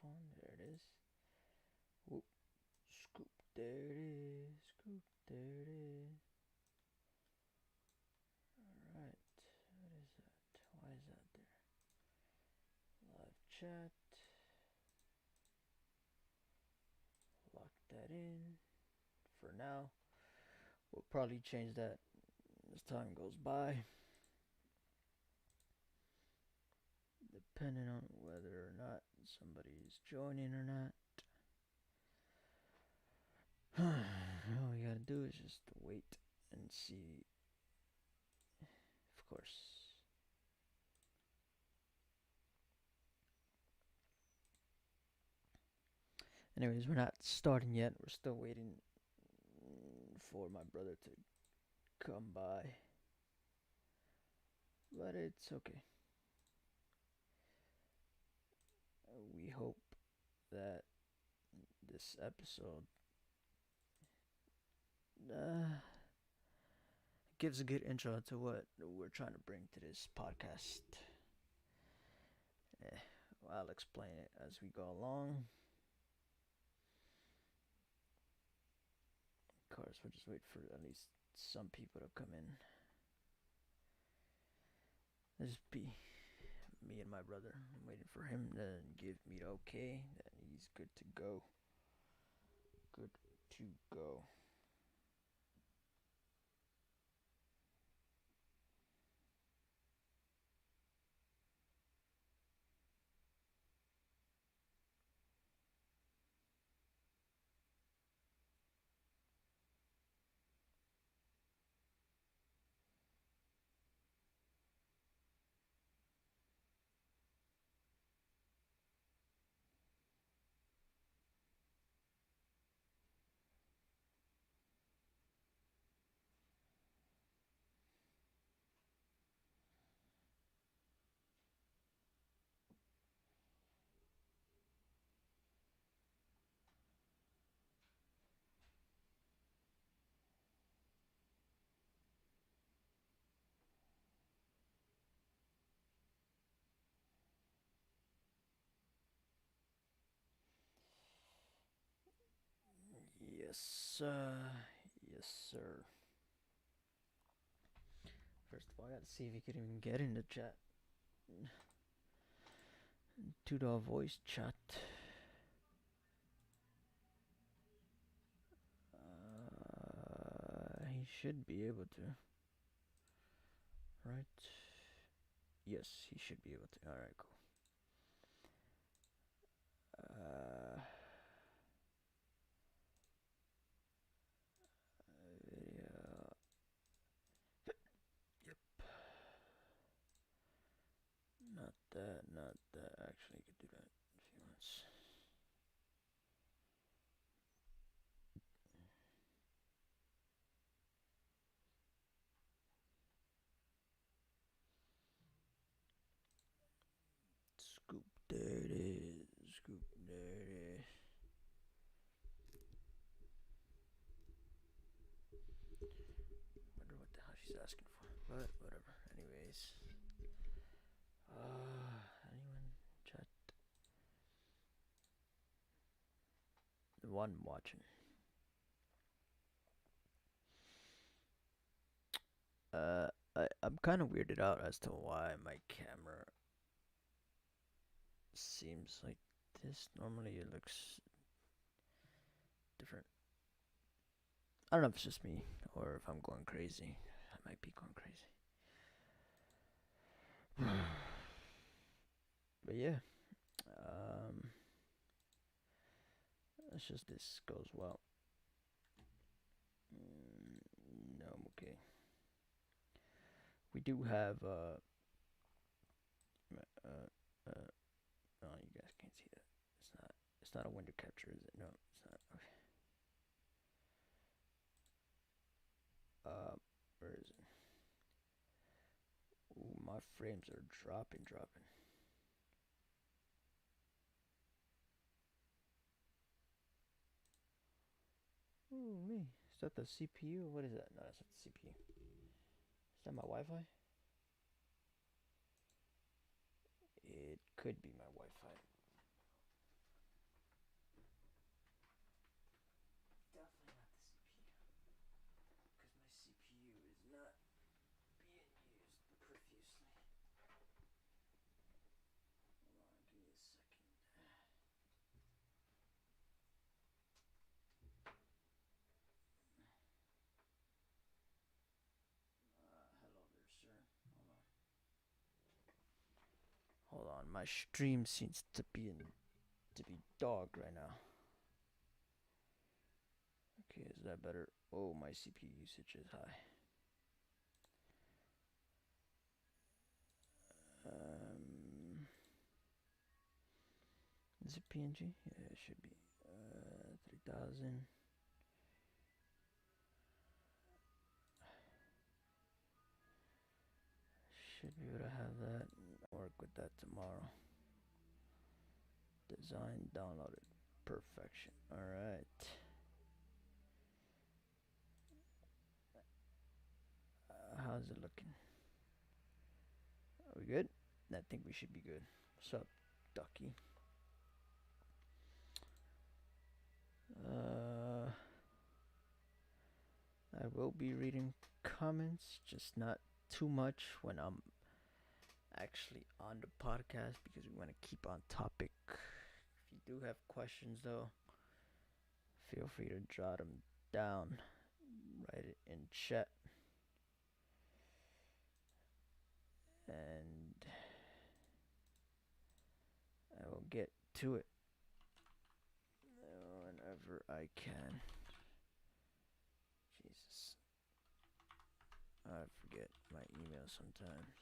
microphone. There it is. Whoop. Scoop. There it is. Scoop. There it is. Alright. What is that? Why is that there? Live chat. Lock that in. For now. We'll probably change that as time goes by. Depending on whether or not somebody's joining or not. All we gotta do is just wait and see. Of course. Anyways, we're not starting yet. We're still waiting for my brother to come by. But it's okay. We hope that this episode gives a good intro to what we're trying to bring to this podcast. I'll explain it as we go along. Of course, we'll just wait for at least some people to come in. This be me and my brother. I'm waiting for him to give me the okay that he's good to go. Good to go. Yes, yes, sir. First of all, I gotta see if he can even get in the chat. To the voice chat. He should be able to. Right? Yes, he should be able to. Alright, cool. Video. Yep. Not that, not that. Actually, I could do that if he wants. Scoop, there it is. Scoop, there it is. Wonder what the hell she's asking for, but whatever. Anyways, anyone chat? The one watching. I'm kind of weirded out as to why my camera seems like this. Normally it looks different. I don't know if it's just me or if I'm going crazy. I might be going crazy. But yeah, let's just this goes well. No, I'm okay. We do have oh, you guys can't see that. It's not a window capture, is it? No, it's not. Okay. Where is it? Ooh, my frames are dropping. Ooh, me. Is that the CPU? What is that? No, that's not the CPU. Is that my Wi-Fi? It could be my Wi-Fi. My stream seems to be dog right now. Okay, is that better? Oh, my CPU usage is high. Is it PNG? Yeah, it should be. 3000. Should be able to have that. Work with that tomorrow. Design downloaded. Perfection. Alright. How's it looking? Are we good? I think we should be good. What's up, Ducky? I will be reading comments, just not too much when I'm actually on the podcast because we want to keep on topic. If you do have questions, though, feel free to jot them down. Write it in chat. And I will get to it whenever I can. Jesus. I forget my email sometimes.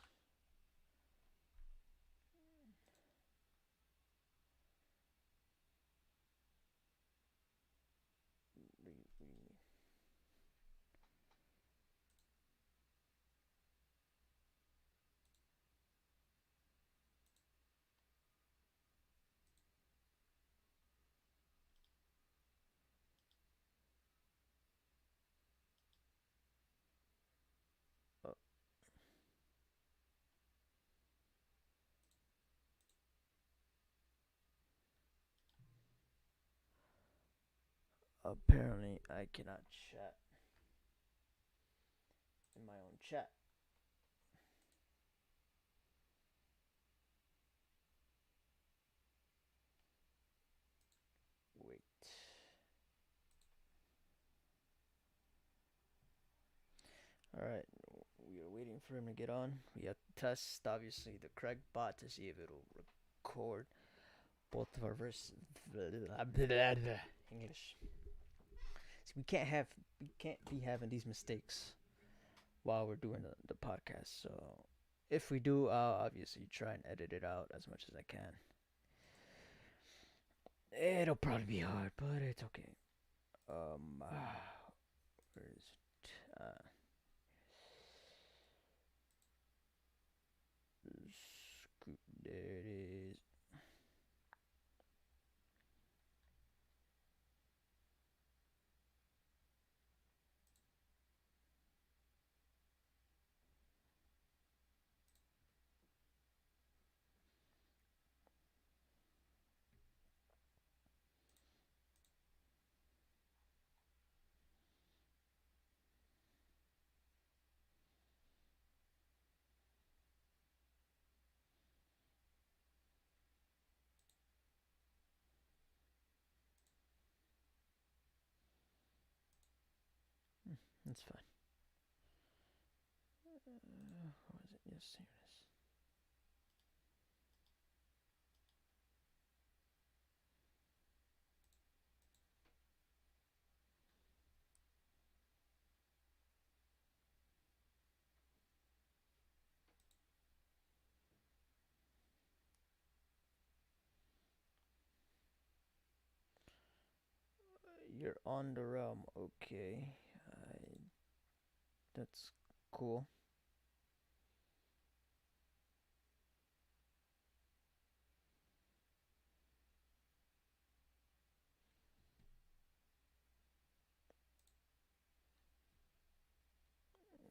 Oh, apparently, I cannot chat in my own chat. Wait. Alright, we are waiting for him to get on. We have to test, obviously, the correct bot to see if it'll record both of our verses. English. See, we can't be having these mistakes while we're doing the podcast. So if we do, I'll obviously try and edit it out as much as I can. It'll probably be hard, but it's okay. Where is it? There it is. That's fine. What was it? Yes, here it is. You're on the realm. Okay. That's cool.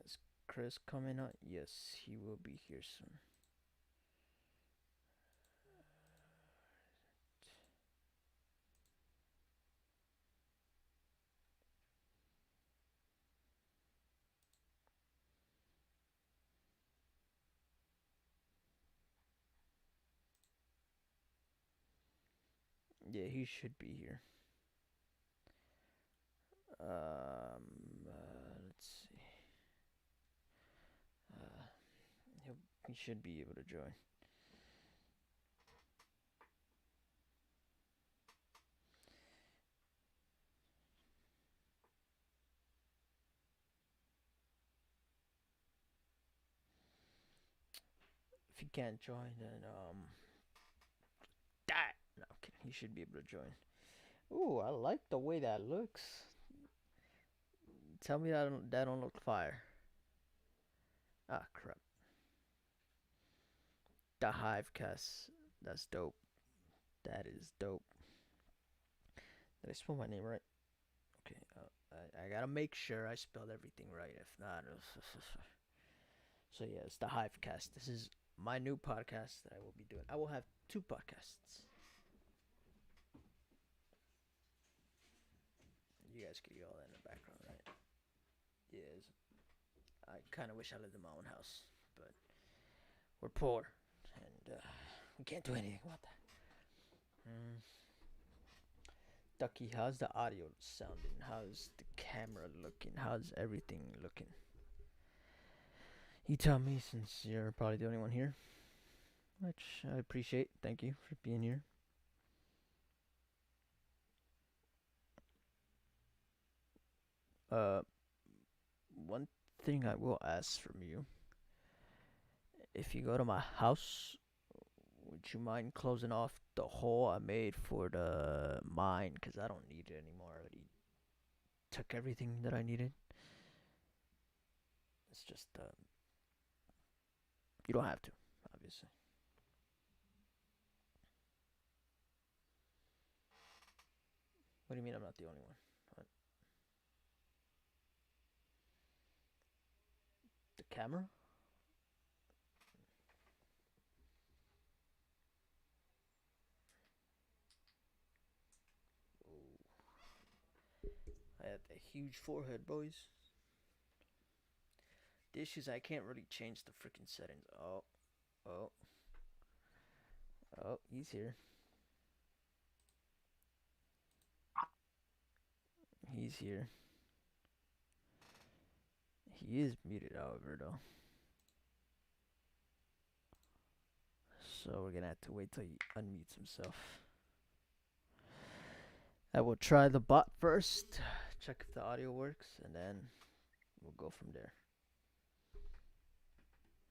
Is Chris coming out? Yes, he will be here soon. Yeah, he should be here. Let's see. He should be able to join. can't join, then that. No, I'm kidding. He should be able to join. Ooh, I like the way that looks. Tell me that don't look fire. Ah, crap. The Hivecast. That's dope. That is dope. Did I spell my name right? Okay. I gotta make sure I spelled everything right. If not, so yeah, it's the Hivecast. This is my new podcast that I will be doing. I will have two podcasts. You guys can hear all that in the background, right? Yes. I kind of wish I lived in my own house, but we're poor, and we can't do anything about that. Ducky, how's the audio sounding? How's the camera looking? How's everything looking? You tell me, since you're probably the only one here, which I appreciate. Thank you for being here. One thing I will ask from you: if you go to my house, would you mind closing off the hole I made for the mine? Because I don't need it anymore. I already took everything that I needed. It's just, you don't have to, obviously. What do you mean I'm not the only one? What? The camera? I have a huge forehead, boys. The issue is I can't really change the freaking settings. Oh, oh, oh, he's here. He's here. He is muted, however, though. So we're gonna have to wait till he unmutes himself. I will try the bot first, check if the audio works, and then we'll go from there.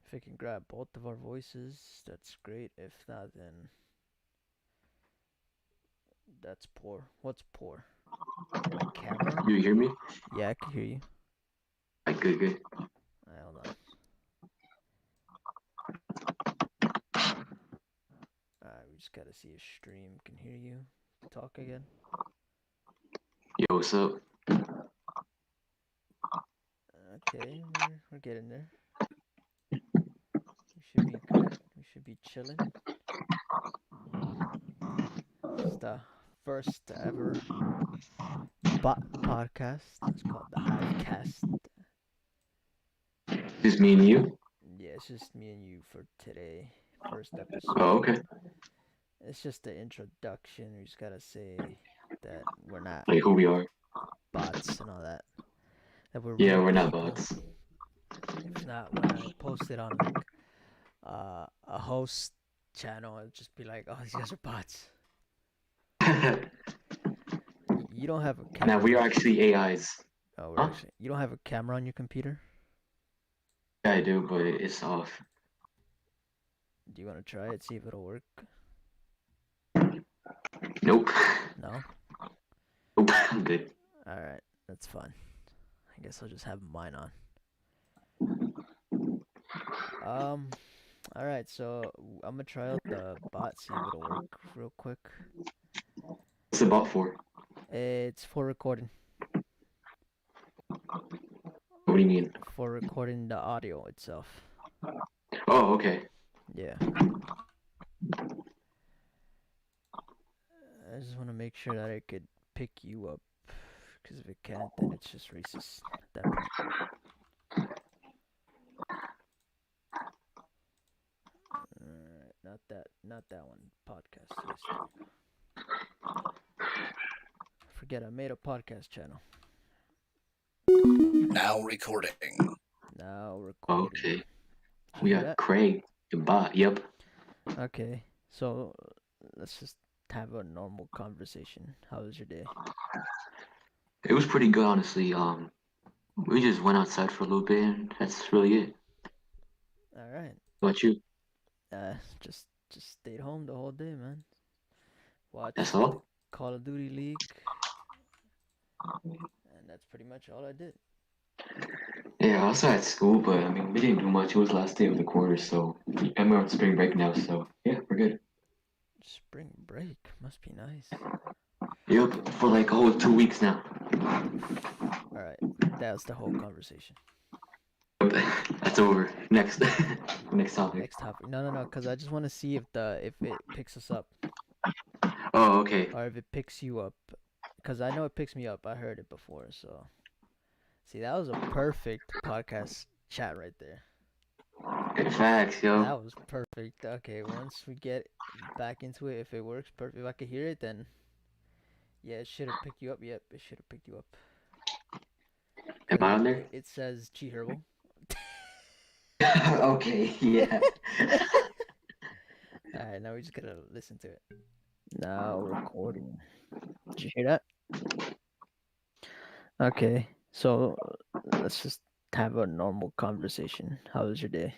If I can grab both of our voices, that's great. If not, then that's poor. What's poor? My camera? Do you hear me? Yeah, I can hear you. Good, good. Hold on. We just gotta see if stream can hear you. Talk again. Yo, what's up? Okay, we're getting there. We should be good. We should be chilling. This is the first ever bot podcast. It's called the Hivecast. Just me and you? Yeah, it's just me and you for today. First episode. Oh, okay. It's just the introduction. We just gotta say that we're not Like who we are? bots and all that. That we're Yeah, real we're not people. bots. If not, when I post it on like a host channel, it'd just be like, oh, these guys are bots. You don't have a camera. Now we are actually AIs. Oh, we're actually. You don't have a camera on your computer? Yeah, I do, but it's off. Do you want to try it? See if it'll work. Nope. No. Nope. I'm good. All right, that's fine. I guess I'll just have mine on. All right. So I'm gonna try out the bot. See if it'll work real quick. What's the bot for? It's for recording. What do you mean? For recording the audio itself. Oh, okay. Yeah. I just want to make sure that I could pick you up, because if it can't, then it's just racist at that point. Alright, not that one. Podcast. Yes. Forget I made a podcast channel. Now recording. Okay. We got Craig, the bot. Yep. Okay, so let's just have a normal conversation. How was your day? It was pretty good, honestly. We just went outside for a little bit, and that's really it. All right. What about you? Just stayed home the whole day, man. That's Watched the all? Call of Duty League, and that's pretty much all I did. Yeah, I was at school, but I mean, we didn't do much. It was last day of the quarter, so I'm on spring break now, so yeah, we're good. Spring break must be nice. Yep, for like a whole 2 weeks now. All right, that's the whole conversation. Yep, that's over. Next, next topic. Next topic. No, because I just want to see if it picks us up Oh, okay. or if it picks you up. Because I know it picks me up. I heard it before, so see that was a perfect podcast chat right there. Good facts, yo. That was perfect. Okay, once we get back into it, if it works perfect, if I could hear it, then yeah, it should have picked you up. Yep, it should have picked you up. Am Cause I on there? it says G Herbal. Okay, yeah. All right, now we just gotta listen to it. Now recording. Did you hear that? Okay, so let's just have a normal conversation. How was your day?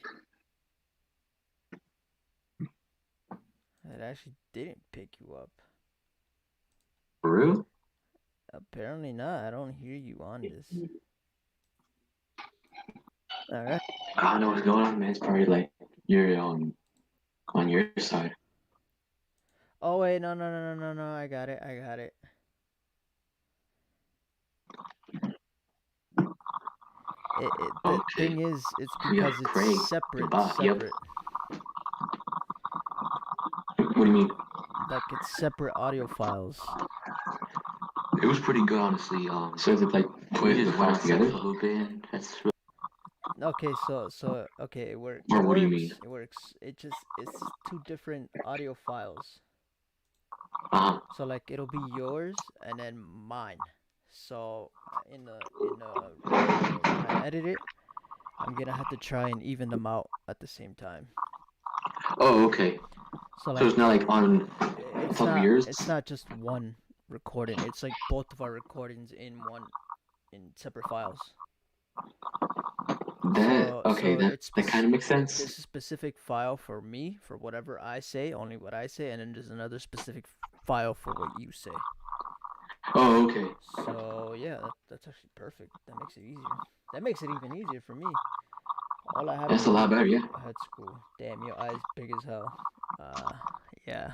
It actually didn't pick you up. For real? Apparently not. I don't hear you on this. All right. I don't know what's going on, man. It's probably like you're on your side. Oh wait, no. I got it. I got it. The Okay. thing is, it's We got because it's Craig. separate, Goodbye. Yep. separate. What do you mean? Like it's separate audio files. It was pretty good, honestly. So is it like put the files together? A little bit. And that's Okay, so okay, it or what do you mean? works. It works. It's two different audio files. Uh-huh. So like it'll be yours and then mine. So when I edit it, I'm gonna have to try and even them out at the same time. Oh, okay. So So like it's not like on top of yours? it's not just one recording. It's like both of our recordings in separate files. That okay, So that it's that kind of makes sense. there's a specific file for me for whatever I say, only what I say, and then there's another specific file for what you say. Oh, okay. So yeah, that's actually perfect. That makes it easier. That makes it even easier for me. All I have to That's a lot do. better, yeah. That's cool. Damn, your eyes big as hell. Uh, yeah,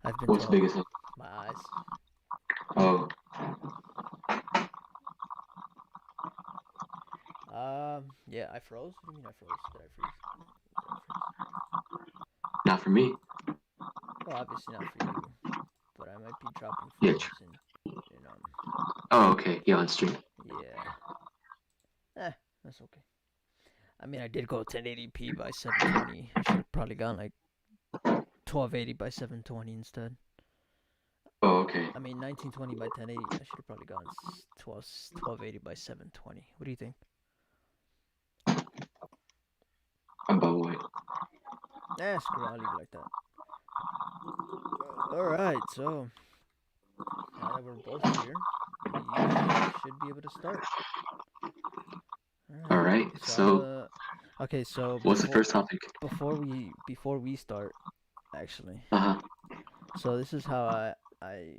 I've been What's told. big as hell? My eyes. Oh, Yeah, I froze. What do you mean I froze? Did I freeze? Did I freeze? not for me. Well, obviously not for you, but I might be dropping Yeah. frames in Oh, okay. Yeah, on stream. yeah. That's okay. I mean, I did go 1080p by 720. I should have probably gone like 1280 by 720 instead. Oh, okay. I mean, 1920 by 1080. I should have probably gone 1280 by 720. What do you think? About what? Screw it. I'll leave it like that. All right. So now that we're both here, we should be able to start. All All right. right. So I'm So, a. Okay. So what's the first topic? before we start, actually. Uh-huh. So this is how I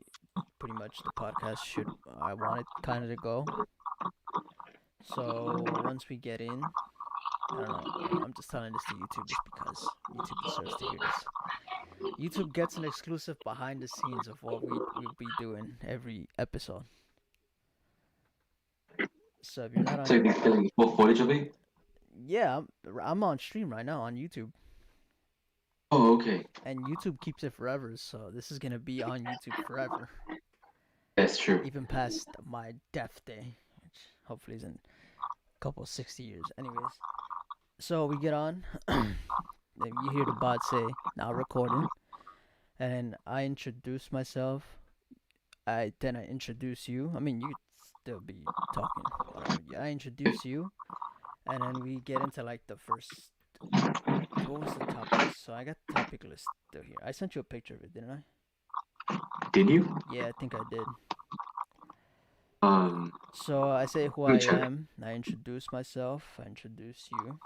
pretty much the podcast should I want it kind of to go. So once we get in, I don't know. I'm just telling this to YouTube just because YouTube deserves to hear this. YouTube gets an exclusive behind the scenes of what we'll be doing every episode. So if you're not So on, you can get like full footage of it? yeah, I'm on stream right now on YouTube, Oh, okay. and YouTube keeps it forever. So this is gonna be on YouTube forever, That's true. even past my death day, which hopefully is in a couple 60 years. Anyways, so we get on. You hear the bot say now recording, and then I introduce myself. I introduce you. I mean, you could still be talking, whatever. I introduce you, and then we get into like the first. What was the topic? So I got the topic list still here. I sent you a picture of it, didn't I? Did you? Yeah, I think I did. Um, So I say who let I me check. am. I introduce myself. I introduce you,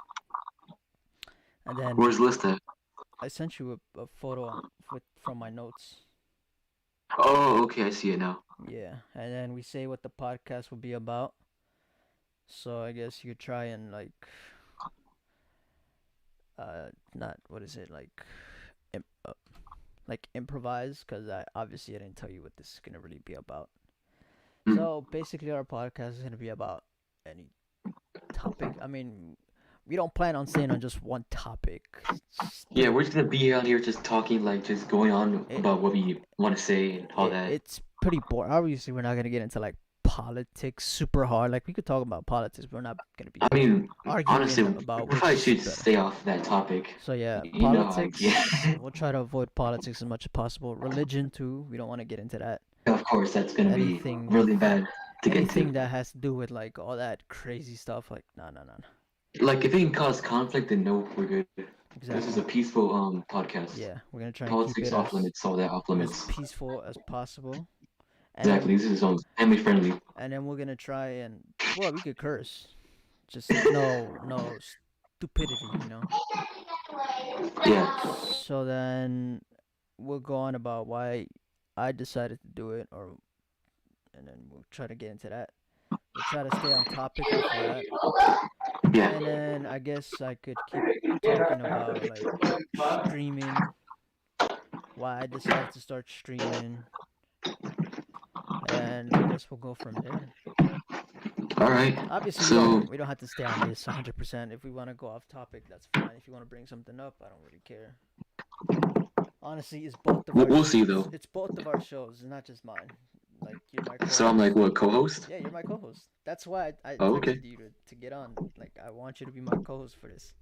and then Where's the list at? I sent you a photo with from my notes. Oh, okay, I see it now. Yeah, and then we say what the podcast will be about. So I guess you could try and not what is it Im- uh, like improvise because I didn't tell you what this is gonna really be about. Mm. So basically, our podcast is gonna be about any topic. I mean, we don't plan on staying on just one topic. Yeah, we're just gonna be out here just talking, like just going on It, about what we want to say and all that. it's pretty boring. Obviously, we're not gonna get into like politics super hard. Like we could talk about politics, but we're not gonna be I mean, honestly, arguing we about which probably is should better. stay off that topic. So yeah, You know, like, politics. yeah, We'll try to avoid politics as much as possible. Religion too. We don't want to get into that. of course, that's gonna be Anything, really bad to get into. anything that has to do with like all that crazy stuff. Like no, no, no, no. Like, if it can cause conflict, then no, we're good. This is Exactly. a peaceful podcast. Yeah, we're gonna try and keep Politics it off limits, all that off as limits. peaceful as possible. And then Exactly. This is family friendly. we're gonna try and well, we could curse. Just no stupidity. Yeah. So then we'll go on about why I decided to do it, or and then we'll try to get into that. We'll try to stay on topic after that, Yeah. and then I guess I could keep talking about like streaming, why I decided to start streaming, and I guess we'll go from there. All right. Obviously, So we don't have to stay on this 100%. If we want to go off topic, that's fine. If you want to bring something up, I don't really care. Honestly, it's both of we'll see though. it's both of our shows, it's not just mine. Like you're my co-host. So I'm like what, co-host? Yeah, you're my co-host. That's why I Oh, texted okay. you to get on. Like I want you to be my co-host for this.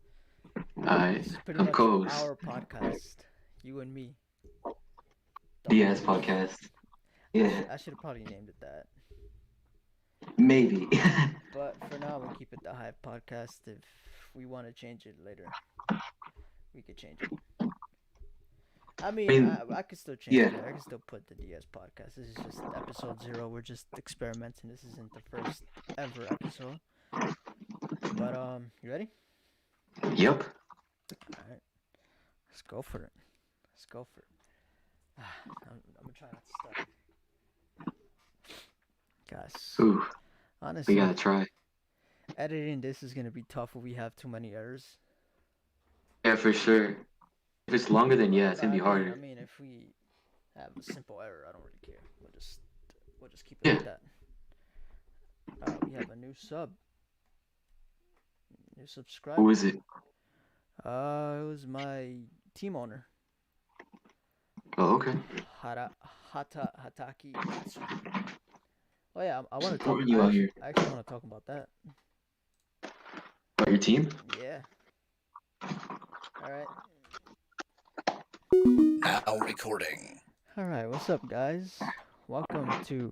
Alright. This is pretty I'm much co-host. our podcast, you and me. Diaz podcast. Yeah. I should have probably named it that. Maybe. But for now, we'll keep it the Hive podcast. If we want to change it later, we could change it. I mean, I could still change yeah. it. I can still put the DS podcast. This is just episode 0. We're just experimenting. This isn't the first ever episode. But you ready? Yep. All right. Let's go for it. Let's go for it. I'm gonna try not to start. Guys, Ooh. honestly, We gotta try. editing this is gonna be tough if we have too many errors. Yeah, for sure. If it's longer, then yeah, it's But gonna be harder. I mean, if we have a simple error, I don't really care. We'll just keep it Yeah. like that. We have a new subscriber. Who is it? It was my team owner, Oh, okay. Hataki Kitsu. Oh yeah, I want to talk. Supporting you out here. I actually want to talk about that. About your team? Yeah. All right. Now recording. All right. What's up, guys? Welcome to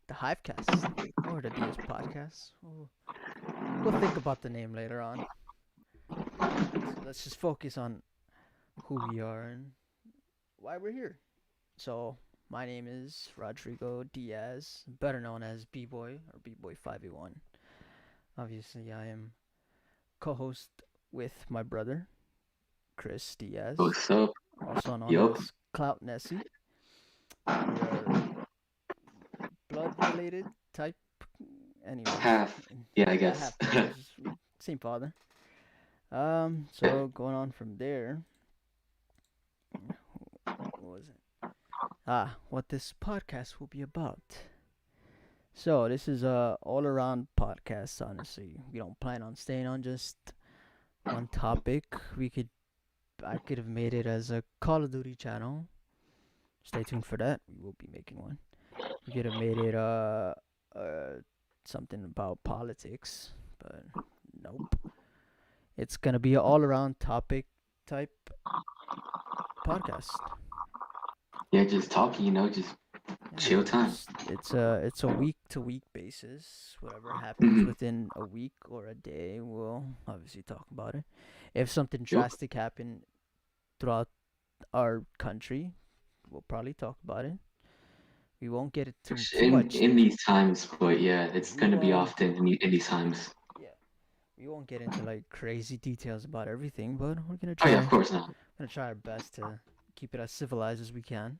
the Hivecast or the DS podcast. We'll think about the name later on. So let's just focus on who we are and why we're here. So, my name is Rodrigo Diaz, better known as Beeboy or Beeboy 581. Obviously, I am co-host with my brother, Chris Diaz, What's up? also known Yup. as Cloutnessey. We are blood-related type. Anyway, Half. Yeah, I guess. Same father. So going on from there, what was it? What this podcast will be about. So this is a all-around podcast. Honestly, we don't plan on staying on just one topic. I could have made it as a Call of Duty channel. Stay tuned for that. We will be making one. We could have made it something about politics, but nope. It's gonna be an all-around topic type podcast. Yeah, just talking, just chill time. It's a week-to-week basis. Whatever happens within a week or a day, we'll obviously talk about it. If something drastic happened throughout our country, we'll probably talk about it. We won't get it too much. In these times, but yeah, it's gonna be often in these times. Yeah, we won't get into like crazy details about everything, but we're gonna Oh yeah, of try course not. gonna try our best to keep it as civilized as we can.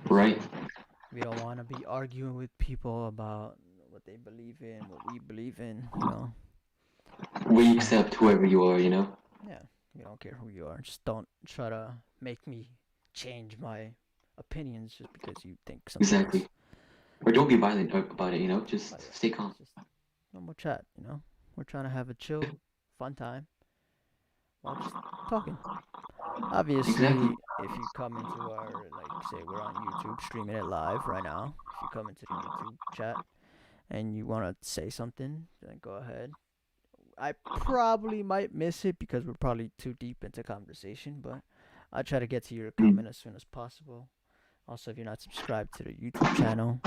Right? Obviously, we don't want to be arguing with people about what they believe in, what we believe in. We We should. accept whoever you are, you know? Yeah, we don't care who you are. Just don't try to make me change my opinions just because you think something else. Exactly. Or don't be violent about it, you know? But Just yeah, stay calm. it's just normal chat. We're trying to have a chill, fun time while just talking. Exactly. Obviously, if you come into our, like, say we're on YouTube streaming it live right now, if you come into the YouTube chat and you want to say something, then go ahead. I probably might miss it because we're probably too deep into conversation, but I'll try to get to your Mm. comment as soon as possible. Also, if you're not subscribed to the YouTube channel,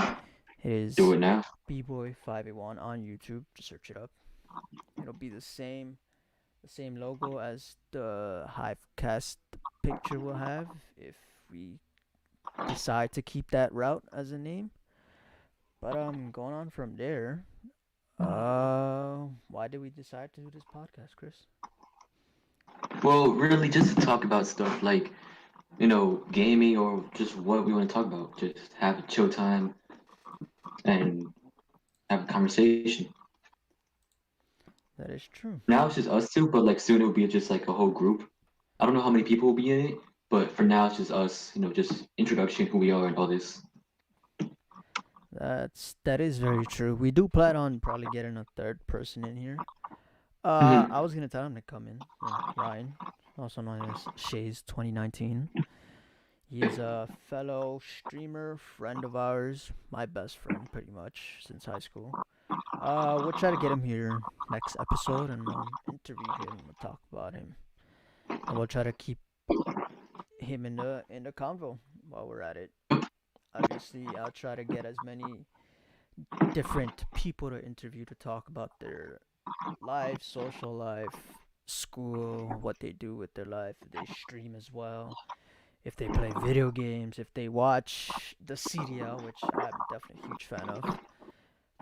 it Do is it now. Beeboy581 on YouTube. Just search it up. It'll be the same logo as the Hivecast picture we'll have if we decide to keep that route as a name. But going on from there, why did we decide to do this podcast, Chris? Well, really, just to talk about stuff like, gaming or just what we want to talk about. Just have a chill time and have a conversation. That is true. Now it's just us two, but like soon it'll be just like a whole group. I don't know how many people will be in it, but for now it's just us, just introduction, who we are, and all this. That is very true. We do plan on probably getting a third person in here. Hmm. I was gonna tell him to come in. Ryan, also known as Shays 2019. He is a fellow streamer, friend of ours, my best friend pretty much since high school. We'll try to get him here next episode and interview him and talk about him, and we'll try to keep him in the convo while we're at it. Obviously, I'll try to get as many different people to interview to talk about their life, social life, school, what they do with their life, if they stream as well, if they play video games, if they watch the CDL, which I'm definitely a huge fan of.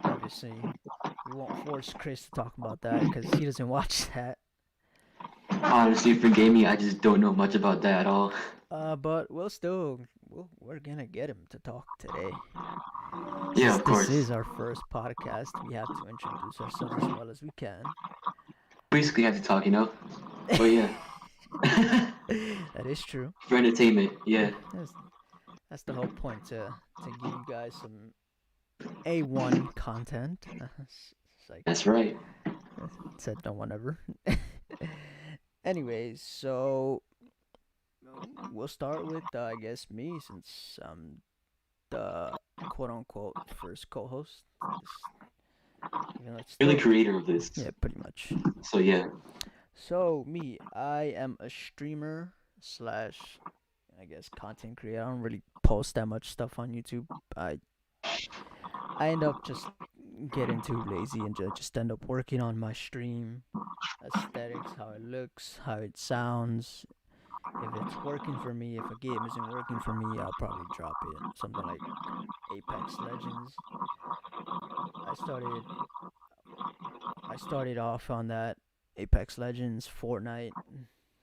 Obviously, we won't force Chris to talk about that because he doesn't watch that. Honestly, for gaming, I just don't know much about that at all. But we're gonna get him to talk today. Yeah, Since of this course. is our first podcast, we have to introduce ourselves as well as we can. Basically, have to talk, But yeah, That is true. for entertainment, yeah, That's the whole point to give you guys some A1 content. It's like that's right. said no one ever. Anyways, so we'll start with I guess me since I'm the quote unquote first co-host. This, even though it's You're the still creator of this, yeah, pretty much. so yeah. So me, I am a streamer slash I guess content creator. I don't really post that much stuff on YouTube. I end up just getting too lazy and just end up working on my stream aesthetics, how it looks, how it sounds. If it's working for me, if a game isn't working for me, I'll probably drop it. Something like Apex Legends. I started I started off on that Apex Legends, Fortnite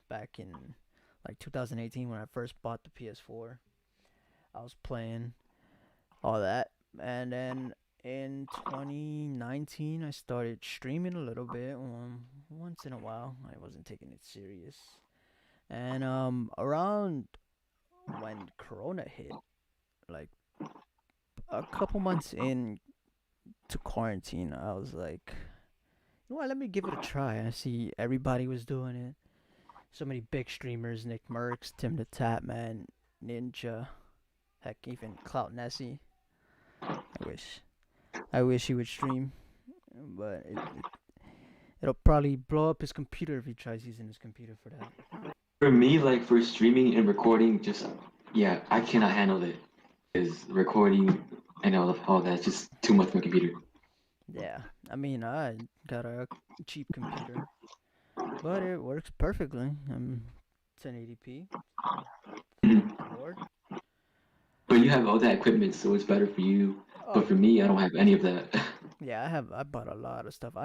back in like 2018 when I first bought the PS4. I was playing all that, and then in 2019 I started streaming a little bit, once in a while. I wasn't taking it serious, and around when Corona hit, like a couple months in to quarantine, I was like, you know what? Let me give it a try. I see everybody was doing it. So many big streamers: Nick Merckx, Tim the Tatman, Ninja, heck, even Cloutnessey. I wish he would stream, but it'll probably blow up his computer if he tries using his computer for that. For me, like for streaming and recording, just yeah, I cannot handle it. Because recording and all that's just too much for my computer. Yeah, I mean, I got a cheap computer, but it works perfectly. 1080p, full Mhm. board. But you have all that equipment, so it's better for you. Oh But for yeah, me, I don't have any of that. Yeah, I bought a lot of stuff. When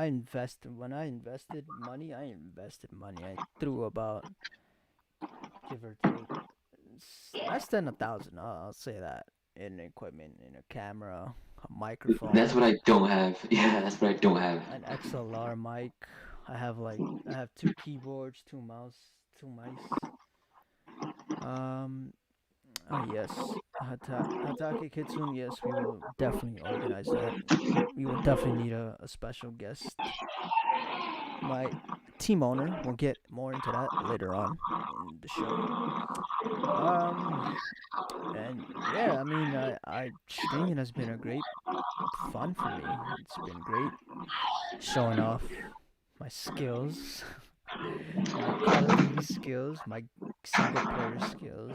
I invested money. I invested money. I threw about, give or take, less than 1,000. I'll say that, in equipment, in a camera, a That's microphone, what I don't have. Yeah, that's what I don't have. an XLR mic. I have two keyboards, two mice. Um, oh yes, Hatake Kitsune. Yes, we will definitely organize that. We will definitely need a special guest. My team owner. We'll get more into that later on in the show. Um, and yeah, I mean, I streaming has been a great fun for me. It's been great showing off my skills, my Call of Duty skills, my single player skills.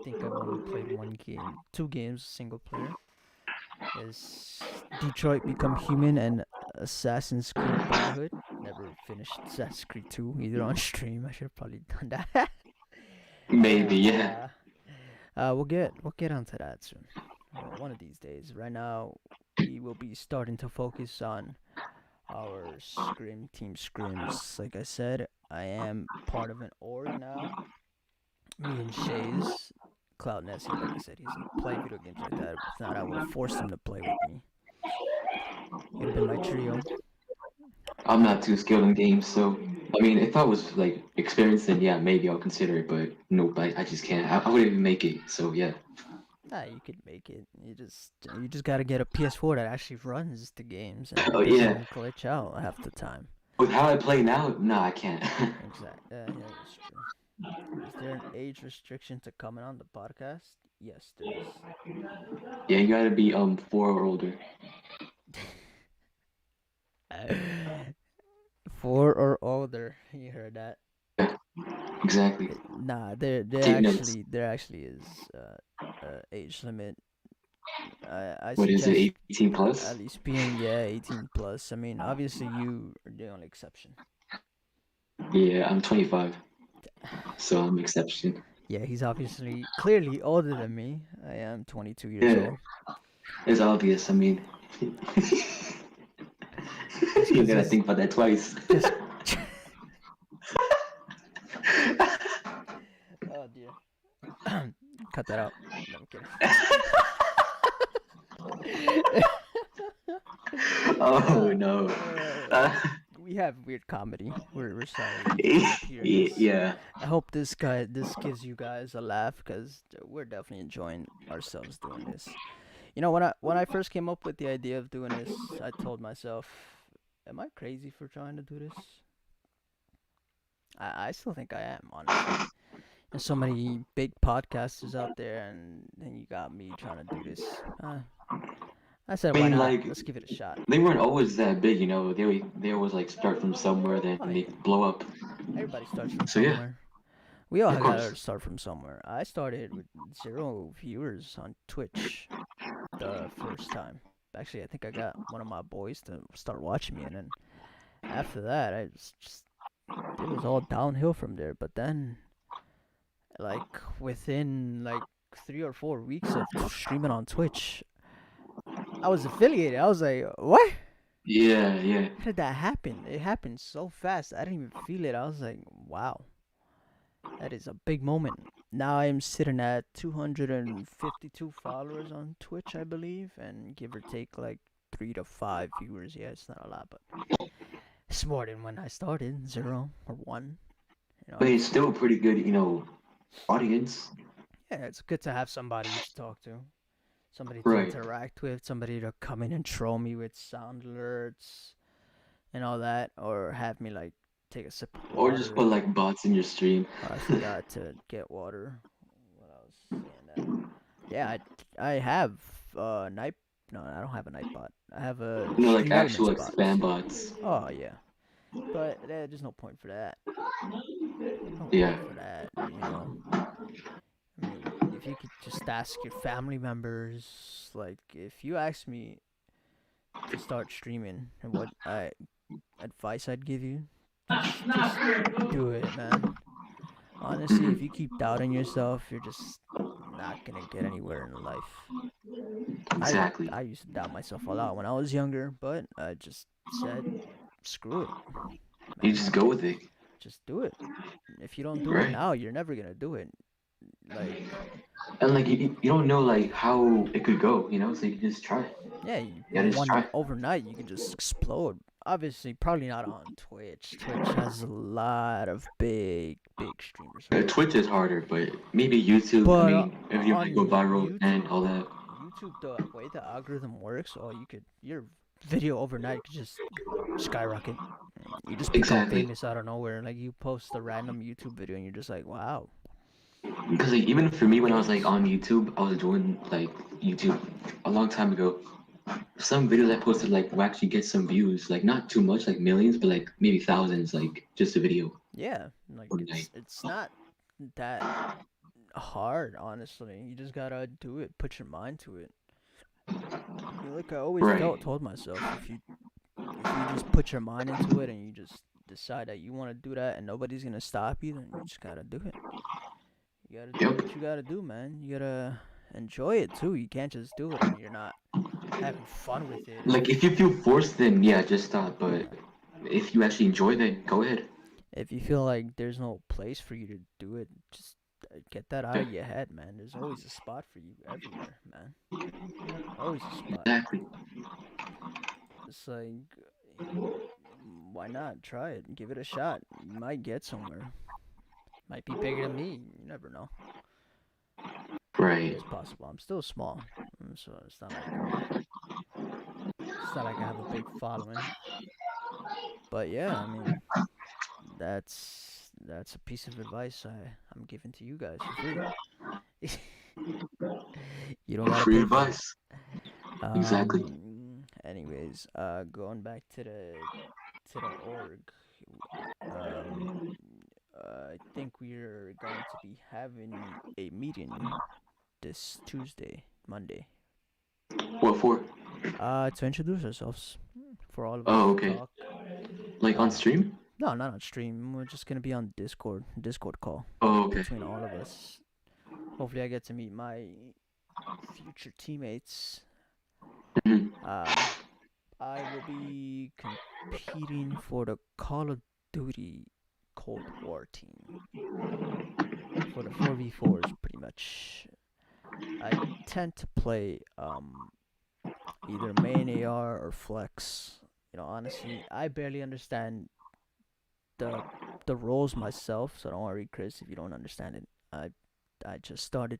Think I've only played one game, two games single player. Is Detroit Become Human and Assassin's Creed Brotherhood. Never finished Assassin's Creed 2 either on stream. I should have probably done that. Maybe, yeah. uh, we'll get onto that soon. One of these days. Right now, we will be starting to focus on our scrim team scrims. Like I said, I am part of an org now. Me and Shays, Cloutnessey, like I said, he doesn't play video games like that. If not, I would have forced him to play with me. He'd have been my trio. I'm not too skilled in games, so I mean, if I was like experienced, then yeah, maybe I'll consider it. But nope, I just can't. I wouldn't even make it. So yeah. Ah, you could make it. You just gotta get a PS4 that actually runs the games and Oh it yeah. doesn't glitch out half the time. With how I play now, no, I can't. Exactly. Yeah, that's true. Is there an age restriction to coming on the podcast? Yes, there is. Yeah, you gotta be 4 or older. 4 or older. You heard that? Yeah, exactly. Nah, Take notes. there actually is age limit. I What is it? suggest 18 plus? at least being, yeah, 18 plus. I mean, obviously you are the only exception. Yeah, I'm 25, so I'm exception. Yeah, he's obviously clearly older than me. I am 22 years Yeah, old. it's obvious. I mean, Just you cause gotta he's think about that twice. just. Oh dear. Cut that out. No, I'm kidding. Oh no. We have weird comedy. We're sorry if you end up hearing this. Yeah. I hope this gives you guys a laugh because we're definitely enjoying ourselves doing this. You know, when I first came up with the idea of doing this, I told myself, "Am I crazy for trying to do this?" I still think I am, honestly. There's so many big podcasters out there, and then you got me trying to do this. I said, I why mean, not? like, Let's give it a shot. they weren't always that big, you know. They always like start from somewhere, then Oh they yeah, blow up. everybody starts from So yeah, somewhere. We all of gotta course. start from somewhere. I started with 0 viewers on Twitch the first time. Actually, I think I got one of my boys to start watching me, and then after that, it was all downhill from there. But then, like within like 3 or 4 weeks of streaming on Twitch, I was affiliated. I was like, what? Yeah, yeah. How did that happen? It happened so fast. I didn't even feel it. I was like, wow, that is a big moment. Now I'm sitting at 252 followers on Twitch, I believe, and give or take like 3 to 5 viewers. Yeah, it's not a lot, but it's more than when I started, 0 or 1. You know, But it's still a pretty good, audience. yeah, it's good to have somebody to talk to, somebody to Right. interact with, somebody to come in and troll me with sound alerts and all that, or have me like take a sip of Or just put water. like bots in your stream. I forgot to get water. What I was saying that. Yeah, I have night. No, I don't have a night bot. I have a Like stream actual elements like bot. spam bots. Oh yeah, but there's no point for that. No Yeah. point for that. You know, I mean, if you could just ask your family members, like if you ask me to start streaming and what advice I'd give you, just do it, man. Honestly, if you keep doubting yourself, you're just not gonna get anywhere in life. I Exactly. I used to doubt myself a lot when I was younger, but I just said, screw it, You man. just go with it, Just do it. If you don't do it right? now, you're never gonna do it. Like, And like you don't know like how it could go, so you can just try it. yeah, You gotta just try one it. overnight you could just explode. Obviously, probably not on Twitch. Twitch has a lot of big streamers on there. Twitch is harder, but maybe YouTube. I But mean, if you want to on go viral and YouTube, all that. the way the algorithm works, your video overnight could just skyrocket. You just become Exactly. famous out of nowhere. Like you post a random YouTube video and you're just like, wow, Because like even for me when I was like millions. on YouTube, I was doing like YouTube a long time ago. Some videos I posted like will actually get some views, like not too much, like millions, but like maybe thousands, like just a video Yeah, like overnight. it's not that hard, honestly. You just gotta do it. Put your mind to it. Like I always Right. told myself, if you just put your mind into it and you just decide that you want to do that and nobody's gonna stop you, then you just gotta do it. You gotta do Yep. what you gotta do, man. You gotta enjoy it too. You can't just do it and you're not having fun with it. Like if you feel forced, then yeah, just stop. But Yeah. if you actually enjoy, then go ahead. If you feel like there's no place for you to do it, just get that out Yeah, of your head, man. There's always a spot for you everywhere, man. Always a spot. exactly. It's like, why not try it? Give it a shot. You might get somewhere. Might be bigger than me. You never know. Anything Right. is possible. I'm still small, so it's not like I have a big following. But yeah, I mean, that's a piece of advice I'm giving to you guys for free. You don't gotta Free pay for it. advice. Exactly. Anyways, going back to the org. Um, I think we're going to be having a meeting this Tuesday, Monday. What for? To introduce ourselves for all of us Oh, to okay. talk. Like on Uh, stream? no, not on stream. We're just gonna be on Discord call Oh, okay. between all of us. Hopefully, I get to meet my future teammates. Mhm. Um, I will be competing for the Call of Duty Cold War team for the 4v4s, pretty much. I tend to play either main AR or flex. Honestly, I barely understand the the roles myself, so don't worry, Chris, if you don't understand it. I just started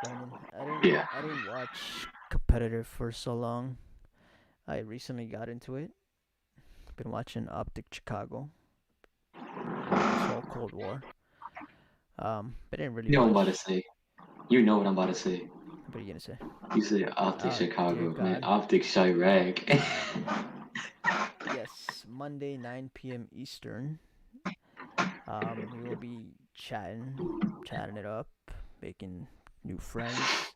learning. Yeah. I didn't watch competitive for so long. I recently got into it. Been watching Optic Chicago for this whole Cold War. But didn't really You know what I'm about to watch. say. You know what I'm about to say. What are you gonna say? You say Optic Oh dear Chicago, man. God. Optic Chirac. Yes, Monday 9 p.m. Eastern. We will be chatting it up, making new friends.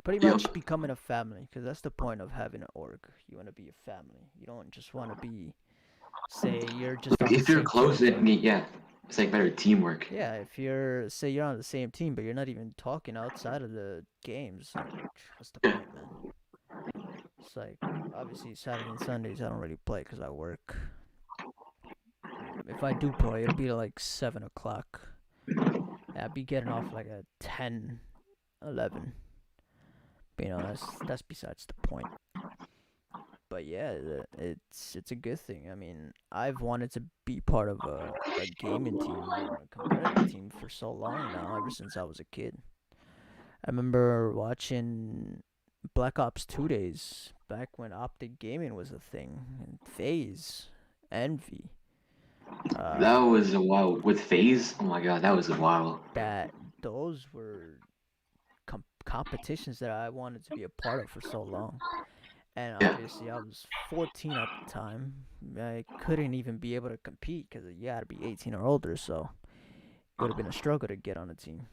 Pretty Yep. much becoming a family, because that's the point of having an org. You want to be a family. You don't just want to be, say, you're just Like on the if you're same close, team, then but yeah, it's like better teamwork. yeah, if you're, say, you're on the same team, but you're not even talking outside of the games, like, what's the Yeah. point, man? It's like, obviously, Saturday and Sundays, I don't really play because I work. If I do play, it'll be like 7 o'clock. Yeah, I'd be getting off like at 10, 11. But, that's besides the point. But yeah, it's a good thing. I mean, I've wanted to be part of a gaming team or a competitive team for so long now, ever since I was a kid. I remember watching Black Ops 2 days back when Optic Gaming was a thing, and FaZe, Envy. That Uh, was a while with Phase. Oh my god, that was a while. that those were competitions that I wanted to be a part of for so long. And Yeah. obviously, I was 14 at the time. I couldn't even be able to compete because you gotta be 18 or older, so it would have been a struggle to get on a team.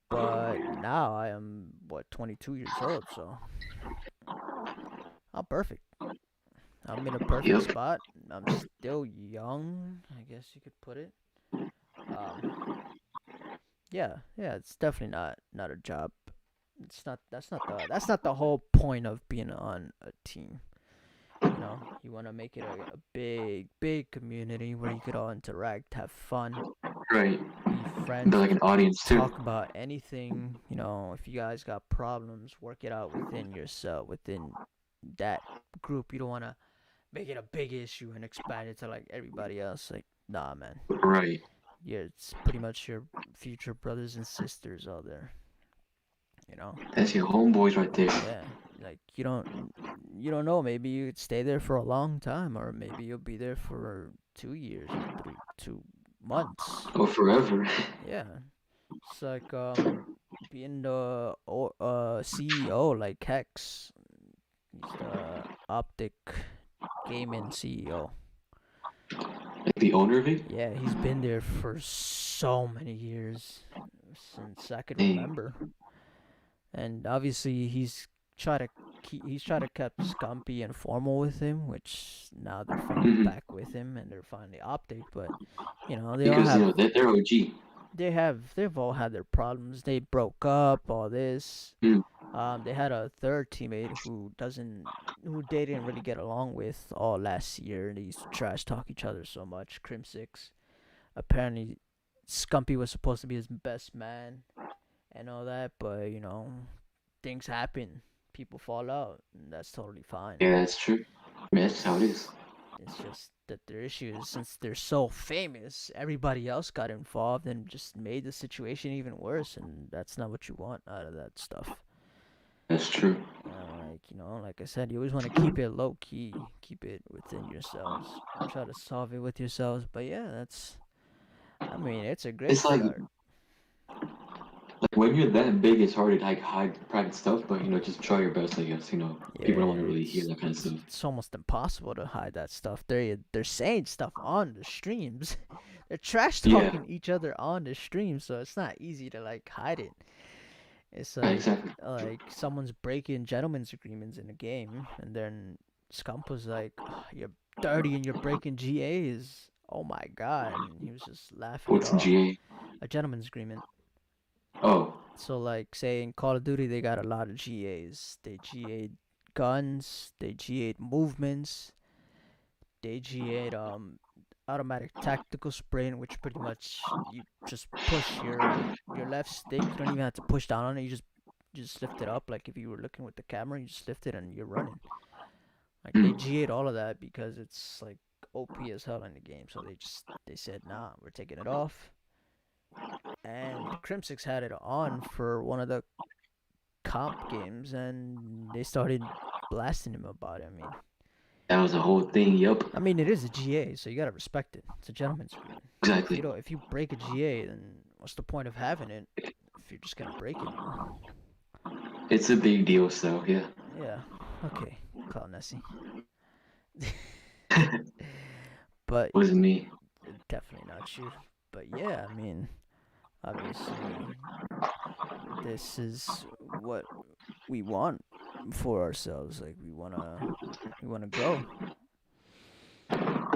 But now I am, 22 years old, so I'm perfect. I'm in a perfect Yep. spot. I'm still young, I guess you could put it. Um, yeah, it's definitely not a job That's not the whole point of being on a team. You want to make it a big community where you could all interact, have fun, Right. be Be friends, like an audience too. talk about anything. If you guys got problems, work it out within yourself, within that group. You don't want to make it a big issue and expand it to like everybody else. Like, nah, man. Right. Yeah, it's pretty much your future brothers and sisters out there. You know. That's your homeboys right there. Yeah, like you don't know. Maybe you'd stay there for a long time, or maybe you'll be there for 2 years or 2 months. Oh, forever. Yeah, it's like being the CEO like Hex. He's the Optic Gaming CEO. Like the owner of it. Yeah, he's been there for so many years since I could Dang. remember. And obviously he's tried to keep Scumpy and formal with him, which now they're finally Mhm. back with him and they're finally optic. But they all Because have they're OG. they've all had their problems. They broke up, all this. Mm. They had a third teammate who they didn't really get along with all last year. They used to trash talk each other so much. Crim6. Apparently, Scumpy was supposed to be his best man and all that, but things happen. People fall out, and that's totally fine. Yeah, that's true. I mean, that's how it is. It's just that their issue is since they're so famous, everybody else got involved and just made the situation even worse, and that's not what you want out of that stuff. That's true. Like I said, you always want to keep it low key, keep it within yourselves, and try to solve it with yourselves. But yeah, it's a great It's like start. when you're that big, it's hard to like hide private stuff, but just try your best. I guess Yeah, people don't want to really hear that kind of it's stuff. it's almost impossible to hide that stuff. They're saying stuff on the streams. They're trash Yeah. talking each other on the stream, so it's not easy to like hide it. It's Exactly. like someone's breaking gentlemen's agreements in a game, and then Scump was like, "Oh, you're dirty and you're breaking GAs. Oh my god!" And he was just laughing What's it in off. GA? A gentleman's agreement. Oh, So like say in Call of Duty they got a lot of GAs. They GA'd guns, they GA'd movements, they GA'd automatic tactical sprint, which pretty much you just push your left stick. You don't even have to push down on it. You just lift it up like if you were looking with the camera. You just lift it and you're running. Like they GA'd all of that because it's like OP as hell in the game. So they said nah, we're taking it off. And Crim6 had it on for one of the comp games, and they started blasting him about it. that was a whole thing. Yup. It is a GA, so you gotta respect it. It's a gentleman's agreement. Exactly. If you break a GA, then what's the point of having it if you're just gonna break it? It's a big deal, so yeah. Yeah. Okay, Cloutnessey. But Wasn't me. definitely not you. But yeah, obviously, this is what we want for ourselves. Like we wanna grow.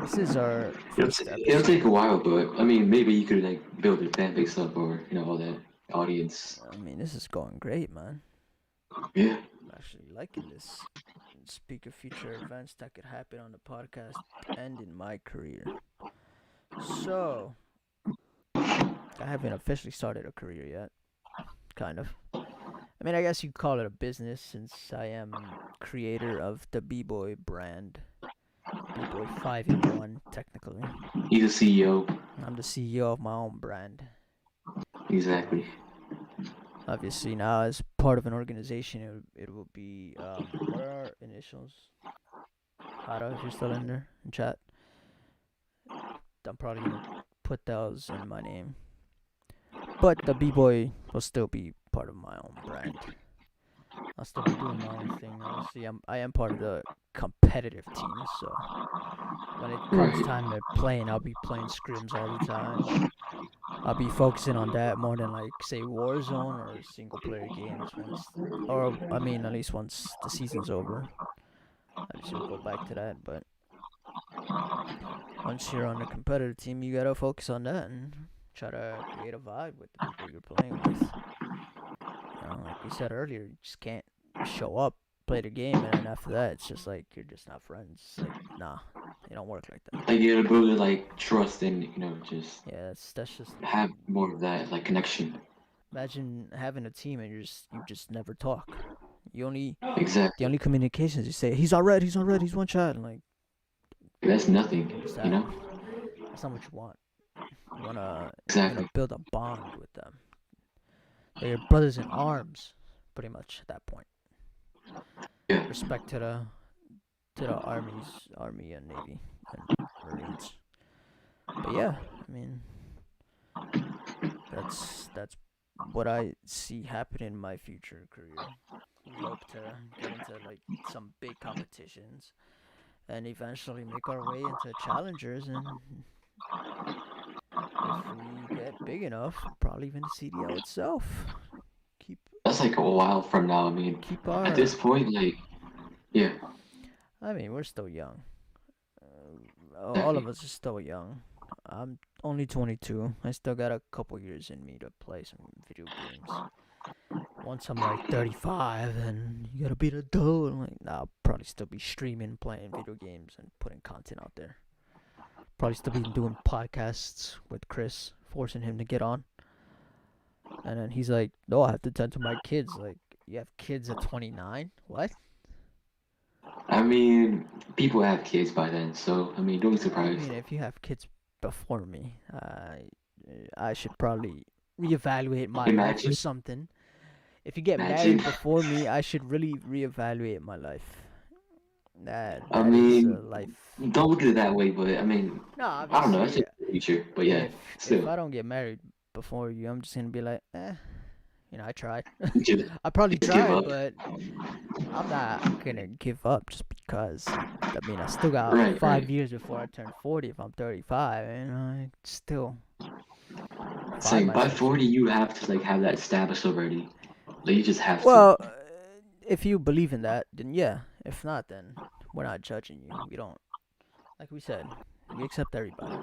This is our first It'll episode. take a while, but I mean, maybe you could like build your fan base up, or all that audience. This is going great, man. Yeah. I'm actually liking this. Speak of future events that could happen on the podcast and in my career. So, I haven't officially started a career yet. Kind of. I guess you could call it a business since I am creator of the Beeboy brand. Beeboy 5-in-1, technically. He's a CEO. I'm the CEO of my own brand. Exactly. Obviously, now as part of an organization, it will be, what are our initials? Hara, if you're still in there, in chat. I'm probably going to put those in my name. But the B-Boy will still be part of my own brand. I'll still be doing my own thing. Obviously, I am part of the competitive team, so when it comes time to playing, I'll be playing scrims all the time. I'll be focusing on that more than like say Warzone or single player games at least once the season's over. Obviously we'll go back to that, but once you're on the competitive team you gotta focus on that and try to create a vibe with the people you're playing with. Like like we said earlier, you just can't show up, play the game, and then after that, it's just like you're just not friends. It's like, nah, it don't work like that. Like you gotta build like trust and just Yeah, that's just have more of that like connection. imagine having a team and you just never talk. You only the Exactly. only communications you say he's all right, he's one shot, and like That's nothing. what is You that? know. That's not what you want. You wanna Exactly. build a bond with them. They're your brothers in arms, pretty much at that point. Yeah. Respect to the army and navy and marines. But yeah, I mean that's what I see happen in my future career. We hope to get into like some big competitions and eventually make our way into challengers, and if we get big enough, probably even the CDL itself. Keep That's like a while from now. I mean, keep at this our point, like, yeah, I mean, we're still young. All of exactly. us are still young. I'm only 22. I still got a couple years in me to play some video games. Once I'm like 35, then you gotta be an adult. I'm like, nah, I'll probably still be streaming, playing video games, and putting content out there. Probably still be doing podcasts with Chris, forcing him to get on. And then he's like, no, I have to tend to my kids. Like, you have kids at 29? What? I mean, people have kids by then, so I mean, don't be I surprised. mean, if you have kids before me, I should probably reevaluate my life or Imagine, something. If you get imagine. married before me, I should really reevaluate my life. I That is a mean, life. don't look at it that way, but I mean, No, I don't know. That's obviously, just the future, but yeah, if still, I don't get married before you, I'm just gonna be like, I tried. just I probably just give tried, up. but I'm not gonna give up just because. I mean, I still got Right, right. 5 years before I turn 40. If I'm 35, and I still It's find like by myself. 40, you have to like have that established already. Like you just have to. Well, if you believe in that, then yeah. If not, then we're not judging you. We don't, like we said, we accept everybody.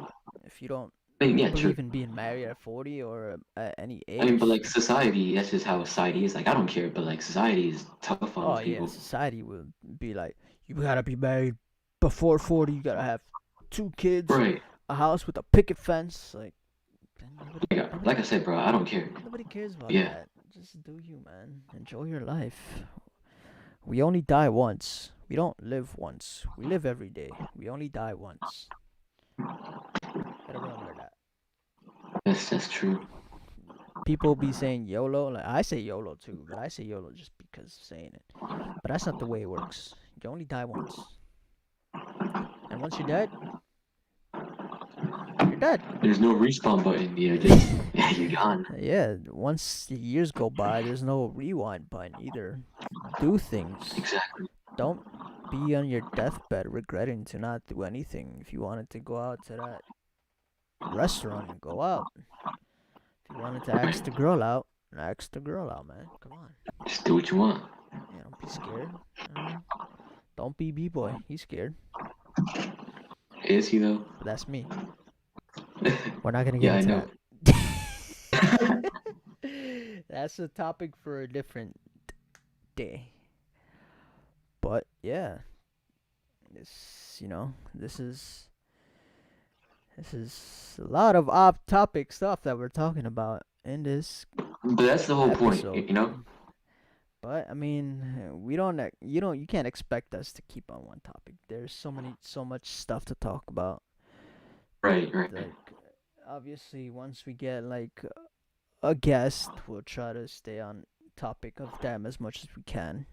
If you don't I mean, yeah, true. believe in being married at 40 or at any I mean, but age, like society, that's just how society is. Like I don't care, but like society is tough on oh those yeah, people. society will be like, you gotta be married before 40. You gotta have 2 kids, Right. a house with a picket fence. Like, nobody, Like I said, bro, I don't care. nobody cares about Yeah, that. Just do you, man. Enjoy your life. We only die once. We don't live once. We live every day. We only die once. Gotta remember that. that's true. People be saying YOLO. Like, I say YOLO too, but I say YOLO just because of saying it. But that's not the way it works. You only die once. And once you're dead, you're dead. There's no respawn button. You know, just yeah, you're gone. Yeah, once the years go by, there's no rewind button either. Do things. Exactly. Don't be on your deathbed regretting to not do anything. If you wanted to go out to that restaurant, and go out. If you wanted to Right. ask the girl out, man. Come on. Just do what you want. Yeah, don't be scared. Don't be B-boy. He's scared. Is he though? But that's me. We're not gonna get Yeah, I into know. that. That's a topic for a different day. But yeah, this is a lot of off-topic stuff that we're talking about in this But that's the whole point, episode. you know? But I mean, you can't expect us to keep on one topic. There's so much stuff to talk about. Right, right. Like, obviously, once we get like a guest, we'll try to stay on topic of them as much as we can.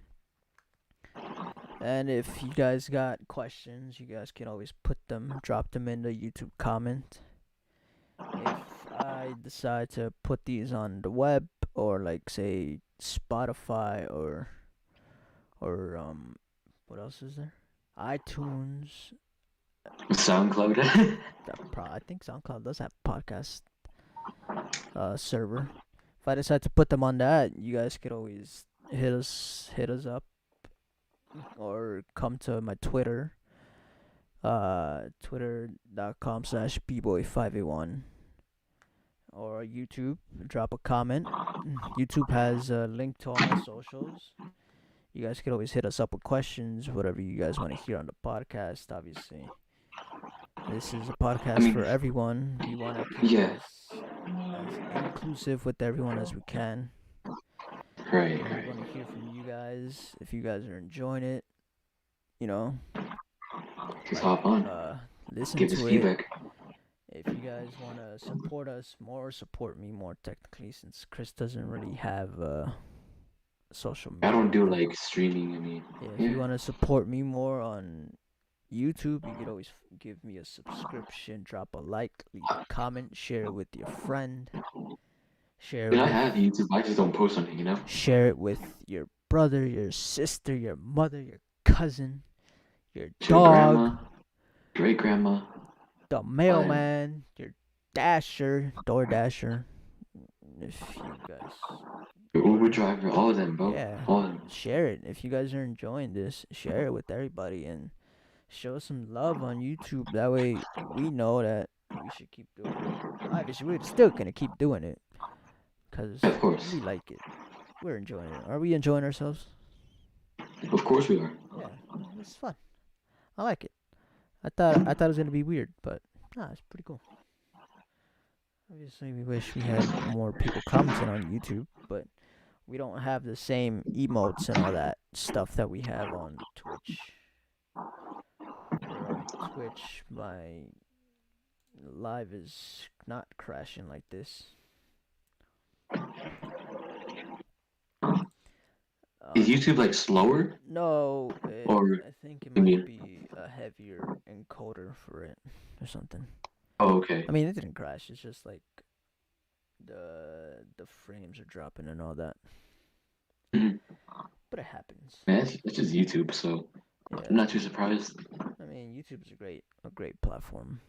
And if you guys got questions, you guys can always drop them in the YouTube comment. If I decide to put these on the web, or like say Spotify, or what else is there? iTunes. SoundCloud. I think SoundCloud does have podcast server. If I decide to put them on that, you guys could always hit us up, or come to my Twitter, twitter.com/bboy581, or YouTube, drop a comment. YouTube has a link to all my socials. You guys could always hit us up with questions, whatever you guys want to hear on the podcast. Obviously, this is a I podcast for mean, everyone. We want to keep it yeah, as inclusive with everyone as we can. right, We right. want to hear from you guys. If you guys are enjoying it, you know, Just like hop on, listen give us to it. feedback. If you guys want to support us more, support me more technically, since Chris doesn't really have social I media don't like do that. like streaming. I mean, Yeah, if yeah, you want to support me more on YouTube, you could always give me a subscription, drop a like, leave a comment, share it with your friend, share it I with have YouTube. I just don't post on it. share it with your brother, your sister, your mother, your cousin, your To your dog, grandma, great grandma, the and mailman, your dasher, door dasher. If you guys your Uber order, driver, all of them, bro, yeah, all of them. share it. If you guys are enjoying this, share it with everybody and show some love on YouTube. That way we know that we should keep doing it. Obviously, we're still gonna keep doing it because Of course, we like it. We're enjoying it. Are we enjoying ourselves? of course we are. Yeah, it's fun. I like it. I thought it was gonna be weird, but nah, it's pretty cool. Obviously, we wish we had more people commenting on YouTube, but we don't have the same emotes and all that stuff that we have on Twitch. Where on Twitch, my live is not crashing like this. Is YouTube like slower No, or I think it I might mean? be a heavier encoder for it or something. Oh, okay. I mean, it didn't crash. It's just like the frames are dropping and all that. Mhm. But it happens. Man, it's just YouTube, so Yeah. I'm not too surprised. I mean, YouTube is a great platform.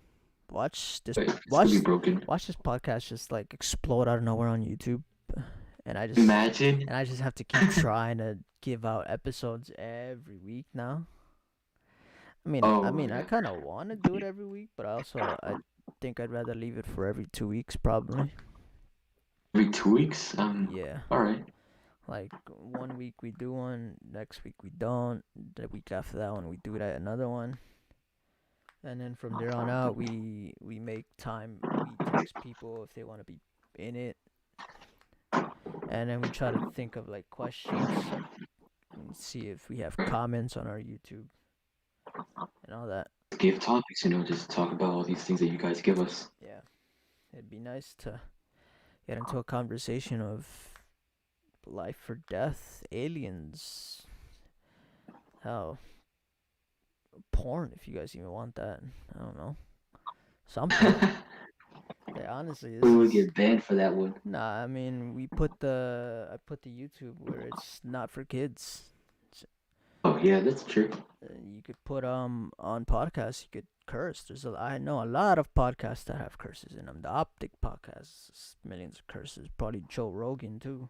Watch this But it's watch still be broken. watch this podcast just like explode out of nowhere on YouTube, and Imagine. I just have to keep trying to give out episodes every week now. Oh I yeah. kind of want to do it every week, but I think I'd rather leave it for every 2 weeks probably. Every 2 weeks. Yeah, All right. like 1 week we do one, next week we don't. The week after that one we do that another one, and then from there on out we make time. We text people if they want to be in it, and then we try to think of like questions and see if we have comments on our YouTube and all that. Give topics. Just talk about all these things that you guys give us. Yeah, it'd be nice to get into a conversation of life or death, aliens, hell, porn if you guys even want that. I don't know. Something. Yeah, honestly, this We would is get banned for that one. nah. I mean, I put the YouTube where it's not for kids. Oh yeah, that's true. You could put on podcasts. You could curse. I know a lot of podcasts that have curses in them. The Optic podcast, millions of curses. Probably Joe Rogan too.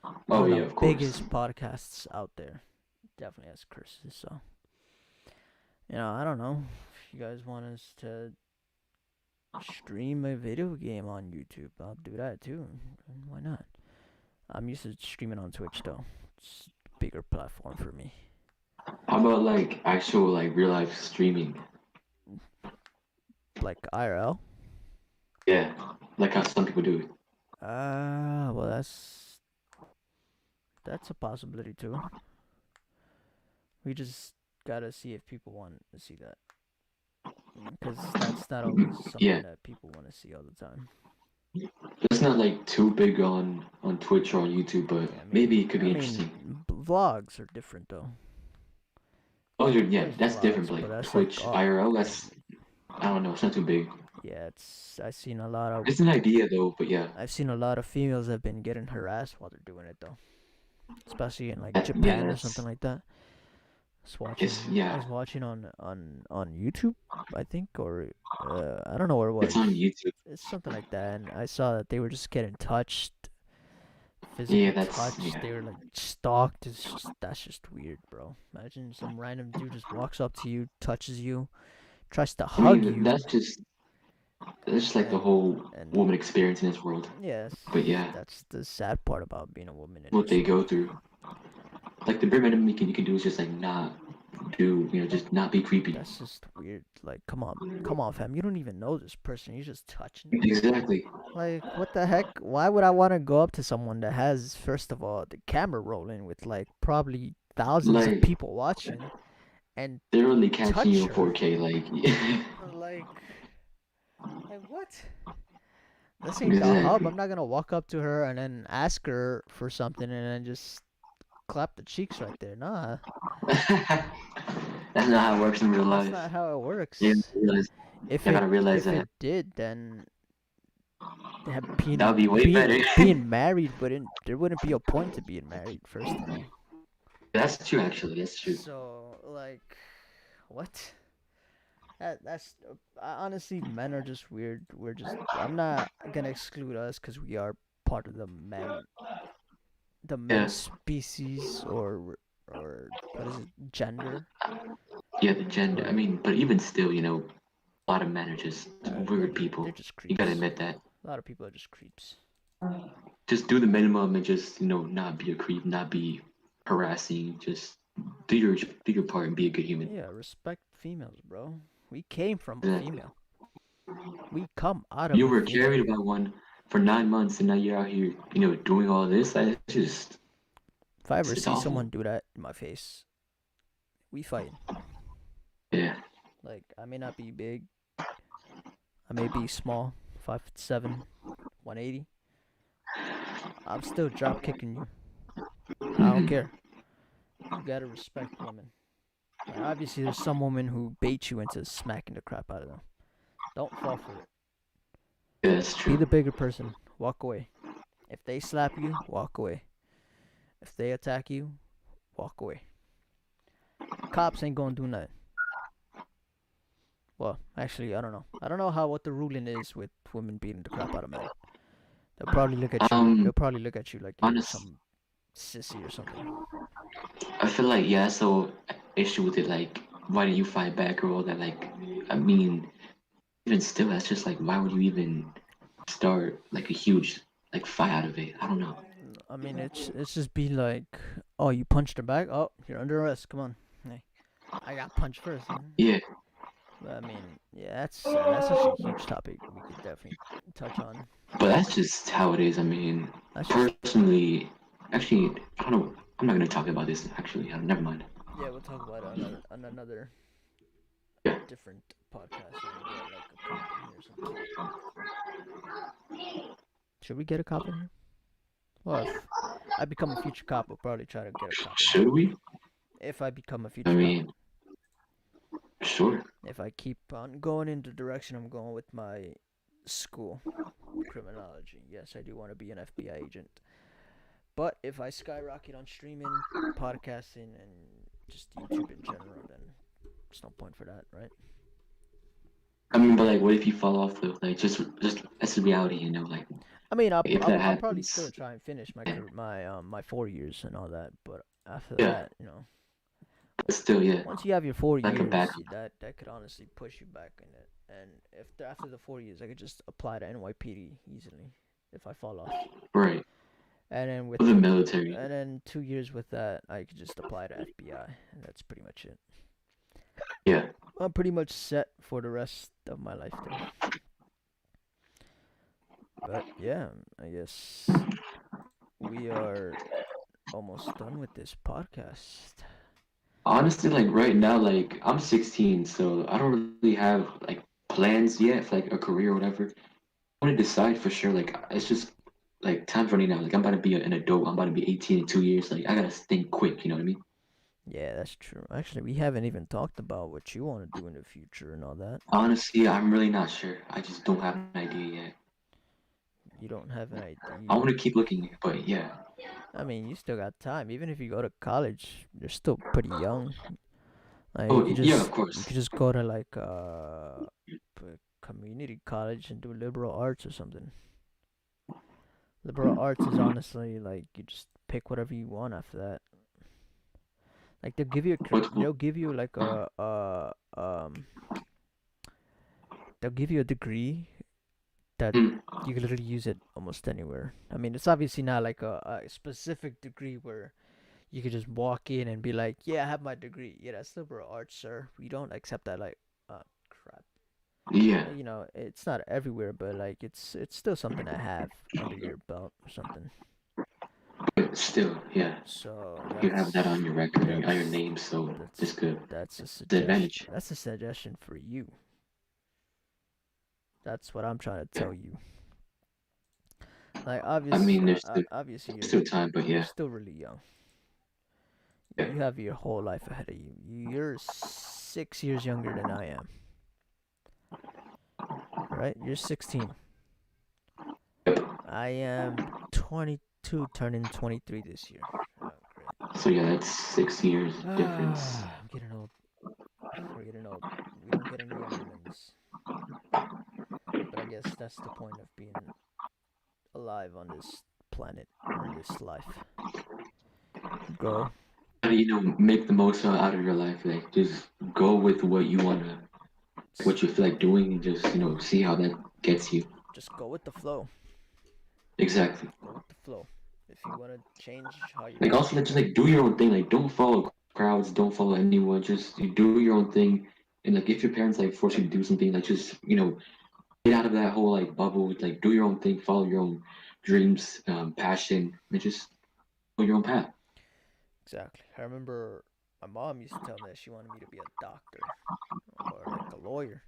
Oh One yeah, of of the course. biggest podcasts out there. Definitely has curses. So I don't know if you guys want us to stream a video game on YouTube. I'll do that too. Why not? I'm used to streaming on Twitch though. It's a bigger platform for me. How about like actual like real life streaming? Like IRL. Yeah, like how some people do it. Well that's a possibility too. We just gotta see if people want to see that, because that's not always something Yeah, that people want to see all the time. it's not like too big on Twitch or on YouTube, but Yeah, maybe it could be interesting. Vlogs are different though. Oh, yeah, There's that's different. vlogs, But but like that's like Twitch IRL, that's I don't know. It's not too big. yeah. I've seen a lot of It's an idea though, but yeah, I've seen a lot of females have been getting harassed while they're doing it though, especially in like yeah, Japan or something like that. I was watching on YouTube, I think, or I don't know where it was. it's on YouTube. It's something like that, and I saw that they were just getting touched, Yeah, physical touch. yeah. They were like stalked. That's just weird, bro. Imagine some random dude just walks up to you, touches you, tries to I hug mean, you. that's it's just like the and whole and woman experience in this world. yes, But yeah, that's the sad part about being a woman in what this they world. go through. Like the bare minimum you can do is just like not do, just not be creepy. That's just weird. Like, come on, fam. You don't even know this person. You're just touching them. Exactly. Like, what the heck? Why would I want to go up to someone that has, first of all, the camera rolling with like probably thousands of Like people watching and they're really catching you touch in her? 4K. Like Like, what? This ain't the hub. exactly. I'm not gonna walk up to her and then ask her for something and then just clap the cheeks right there. Nah, That's not how it works in real that's life. not how it You works. realize, If you it gotta realize if it that did, then that would be way better. being married wouldn't there wouldn't be a point to being married, first of all. That's true, actually. That's true. So like, what? That's honestly, men are just weird. We're just I'm not gonna exclude us because we are part of the men Yeah, species or what is it, gender? yeah, the gender. I But mean, but even still, a lot of men are just weird they're people. just You gotta creeps. admit that. A lot of people are just creeps. Just do the minimum and just, not be a creep, not be harassing. Just do your part and be a good human. Yeah, respect females, bro. We came from a Exactly. female. We come out of You a were female. carried by one for 9 months, and now you're out here, doing all this. It's just, If I ever it's see awful. someone do that in my face, we fighting. Yeah. Like, I may not be big, I may be small, 5'7", 180. I'm still drop kicking you. I don't Hmm. care. You gotta respect women. Like, obviously, there's some women who bait you into smacking the crap out of them. Don't fall for it. Yeah, that's Be true. the bigger person. Walk away. If they slap you, walk away. If they attack you, walk away. Cops ain't gonna do nothing. Well, actually, I don't know. I don't know what the ruling is with women beating the crap out of men. They'll probably look at you. Um, They'll probably look at you like you're honest, some sissy or something. I feel like yeah, so issue with it, like, why do you fight back or all that? Like, I mean, even still, that's just like, why would you even start like a huge like fight out of it? I don't know. I mean, it's just be like, oh, you punched her back. Oh, you're under arrest. Come on. Hey, I got punched first. Yeah, But I mean, yeah, that's actually a huge topic we could definitely touch on. but that's just how it is. I mean, That's just personally, actually, I don't know. I'm not gonna talk about this. Actually, never mind. yeah. We'll talk about it on another Yeah. different podcast when we get like a cop in here or something. Should we get a cop in here? Well, if I become a future cop, we'll probably try to get a cop in here. Should we? If I become a I future cop, mean, sure. if I keep on going in the direction I'm going with my school, criminology, yes, I do want to be an FBI agent. But if I skyrocket on streaming, podcasting, and just YouTube in general, then there's no point for that, right? I mean, but like, what if you fall off though? Like, just that's the reality, Like, I mean, if that I'll probably still happens, try and finish my 4 years and all that. But after yeah. that, But still, yeah, once you have your four like a years, backup. that could honestly push you back in it. And if after the 4 years, I could just apply to NYPD easily if I fall off. Right. And then For the military. 2 years with that, I could just apply to FBI, and that's pretty much it. Yeah. I'm pretty much set for the rest of my life there. But yeah, I guess we are almost done with this podcast. Honestly, like right now, like I'm 16, so I don't really have like plans yet for like a career or whatever. I want to decide for sure. Like it's just like time's running out. Like I'm about to be an adult. I'm about to be 18 in 2 years. Like I gotta think quick. You know what I mean? Yeah, that's true. Actually, we haven't even talked about what you want to do in the future and all that. Honestly, I'm really not sure. I just don't have an idea yet. You don't have an I idea. want to keep looking, but yeah. I mean, you still got time. Even if you go to college, you're still pretty young. Like Oh yeah, of you course. could just go to like community college and do liberal arts or something. Liberal arts is honestly like you just pick whatever you want after that. Like What's they'll give you like they'll give you a degree that Mm, you can literally use it almost anywhere. I mean, it's obviously not like a specific degree where you could just walk in and be like, "Yeah, I have my degree." Yeah, that's liberal arts, sir. We don't accept that. Like, crap. yeah, You know, it's not everywhere, but like, it's still something I have under your belt or something. but still, yeah, So you have that on your record, on your that's name, so it's that's good. that's a The suggestion. advantage. That's a suggestion for you. That's what I'm trying to Yeah. tell you. Like, I mean, obviously, there's still time, but you're yeah, still really young. yeah. You have your whole life ahead of you. You're 6 years younger than I am, right? You're 16. Yep. I am 22, turning 23 this year. Oh, great. So yeah, that's 6 years difference. I'm getting old. We're getting old. We don't get any younger than this. But I guess that's the point of being alive on this planet or in this life. Grow. Make the most out of your life. Like, just go with what you wanna, what you feel like doing, and just see how that gets you. Just go with the flow. Exactly. Go with the flow. If you want to change how you Like live, also, like, just like do your own thing. Like, don't follow crowds. Don't follow anyone. Just you do your own thing. And like, if your parents like force you to do something, like just get out of that whole like bubble. Like, do your own thing. Follow your own dreams, passion, and just go your own path. exactly. I remember my mom used to tell me that she wanted me to be a doctor or like a lawyer.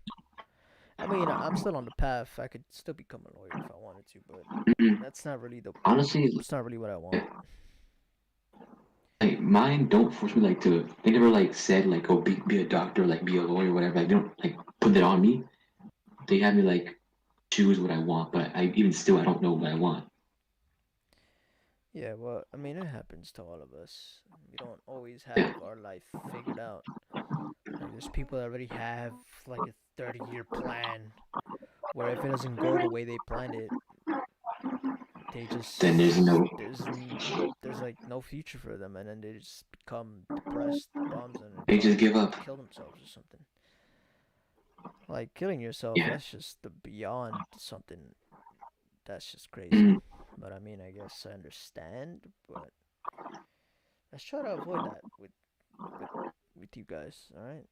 I mean, I'm still on the path. I could still become a lawyer if I wanted to, but Mhm. that's not really the. Honestly, It's not really what I want. yeah, like mine don't force me like to. They never like said like, oh, be a doctor, like be a lawyer, whatever. Like, they don't like put that on me. They have me like choose what I want, but I even still I don't know what I want. Yeah, well, I mean, it happens to all of us. We don't always Yeah, have our life figured out. Like, there's people that already have like a 30-year plan where if it doesn't go the way they planned it, they then there's just no. there's like no future for them, and then they just become depressed, bums, and They just probably give up. kill themselves or something. Like killing yourself, Yeah. that's just the beyond something that's just crazy. Mm, But I mean, I guess I understand, but let's try to avoid that with with you guys. All right,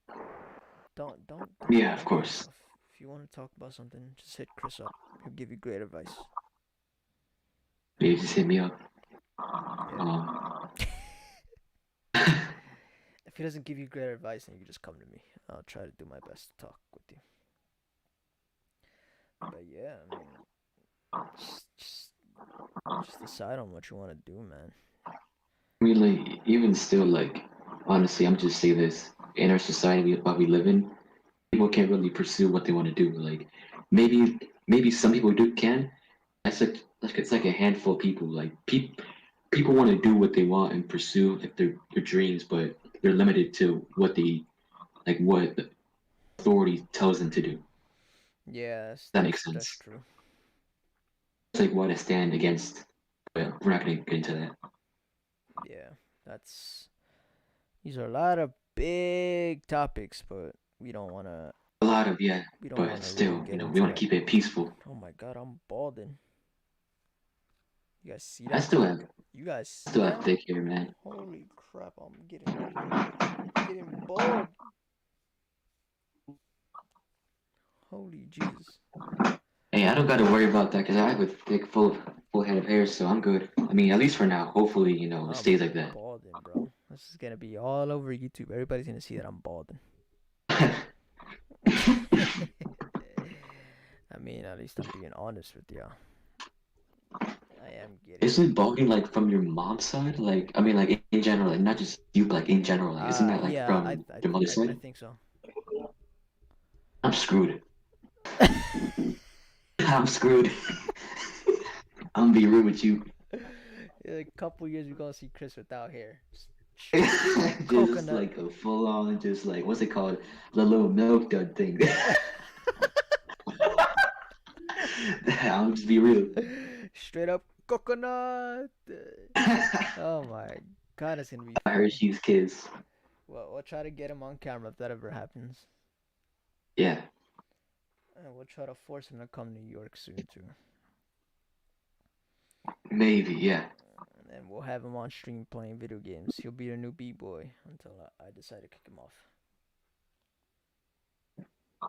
yeah, of don't kill course. yourself. If you want to talk about something, just hit Chris up. He'll give you great advice. They just hit me up. Yeah. Um, If he doesn't give you great advice, then you can just come to me. I'll try to do my best to talk with you. But yeah, I mean, just just just decide on what you want to do, man. I mean, like, even still, like, honestly, I'm just say this. In our society that we live in, people can't really pursue what they want to do. Like, maybe some people do can. That's like it's like a handful of people. Like, people want to do what they want and pursue like their dreams, but they're limited to what the authority tells them to do. Yeah, That makes that's sense. true. It's like what I stand against, but we're not gonna get into that. Yeah, that's these are a lot of big topics, but A lot of yeah, we don't but wanna really still, get we into want to that. keep it peaceful. Oh my God, I'm balding. You guys see I that? still have You guys see still have that? thick hair, man. Holy crap! I'm getting bald. Holy Jesus! Hey, I don't got to worry about that because I have a thick, full head of hair, so I'm good. I mean, at least for now. Hopefully, it I'm stays like that. balding, bro. This is gonna be all over YouTube. Everybody's gonna see that I'm balding. I mean, at least I'm being honest with y'all. I am getting. Isn't balding like from your mom's side? Like, I mean, like in general, like not just you, but like in general. Like, isn't that like Yeah, from your mother's I side? think so. I'm screwed. I'm screwed. I'm gonna be real with you. In a couple years, we're gonna see Chris without hair. Straight Just coconut. like a full on, just like what's it called? The little milk dud thing. I'll just be real. Straight up coconut. Oh my God, it's gonna be funny. Hershey's Kiss. Well, we'll try to get him on camera if that ever happens. Yeah. And we'll try to force him to come to New York soon too. Maybe, yeah. And then we'll have him on stream playing video games. He'll be the new B-boy until I decide to kick him off.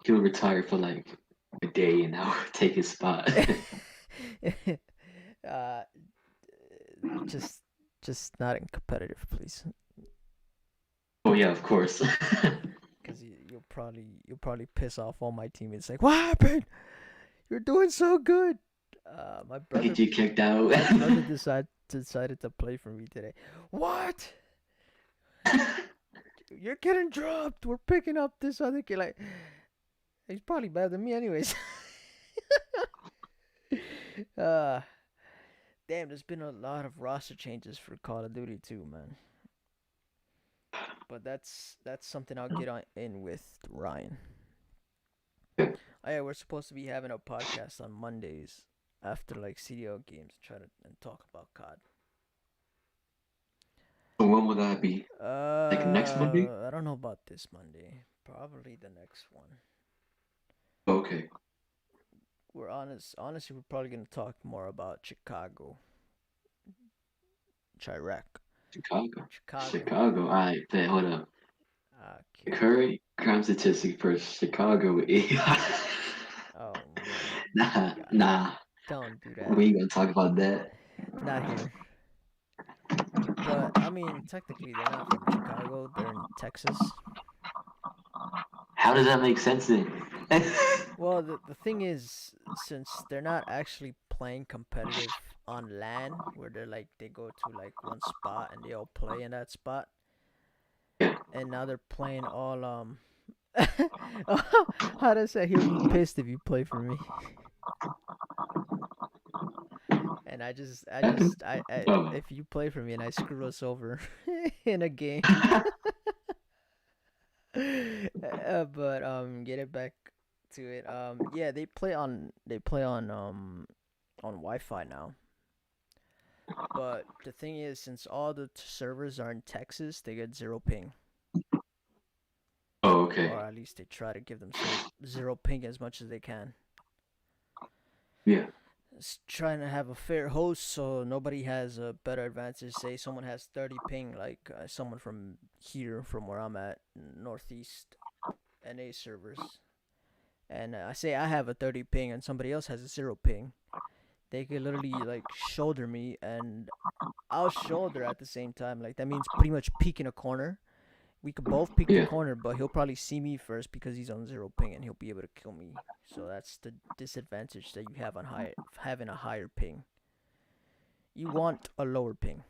He'll retire for like a day and I'll take his spot. uh, just not in competitive, please. Oh yeah, of course. Because you'll probably piss off all my teammates. Like, what happened? You're doing so good. My brother Get you kicked out. my brother decided to play for me today. What? You're getting dropped. We're picking up this other kid. Like, he's probably better than me, anyways. uh, damn, there's been a lot of roster changes for Call of Duty too, man. But that's something I'll get on in with Ryan. Oh yeah, we're supposed to be having a podcast on Mondays after like CDL games, try to and talk about COD. When will that be? Like next Monday? I don't know about this Monday. Probably the next one. Okay. Honestly, we're probably gonna talk more about Chicago. Chirac. Chicago. Alright, then hold up. The Okay. current crime statistic for Chicago is Oh nah, God. nah. Don't do that. We ain't gonna talk about that. Not here. But I mean, technically, they're not from Chicago. They're in Texas. How does that make sense then? Well, the thing is, since they're not actually playing competitive on LAN, where they go to like one spot and they all play in that spot, Yeah. and now they're playing all how does that? He'll be pissed if you play for me. And Oh. if you play for me and I screw us over in a game. But get it back to it. Yeah, they play on Wi-Fi now. But the thing is, since all the servers are in Texas, they get zero ping, Oh, okay. or at least they try to give them zero ping as much as they can. Yeah. It's trying to have a fair host, so nobody has a better advantage. Say someone has 30 ping, like someone from here, from where I'm at, Northeast NA servers, and I say I have a 30 ping and somebody else has a 0 ping, they could literally like shoulder me and I'll shoulder at the same time. Like that means pretty much peek in a corner. We could both peek the Yeah. corner, but he'll probably see me first because he's on 0 ping and he'll be able to kill me. So that's the disadvantage that you have on having a higher ping. You want a lower ping.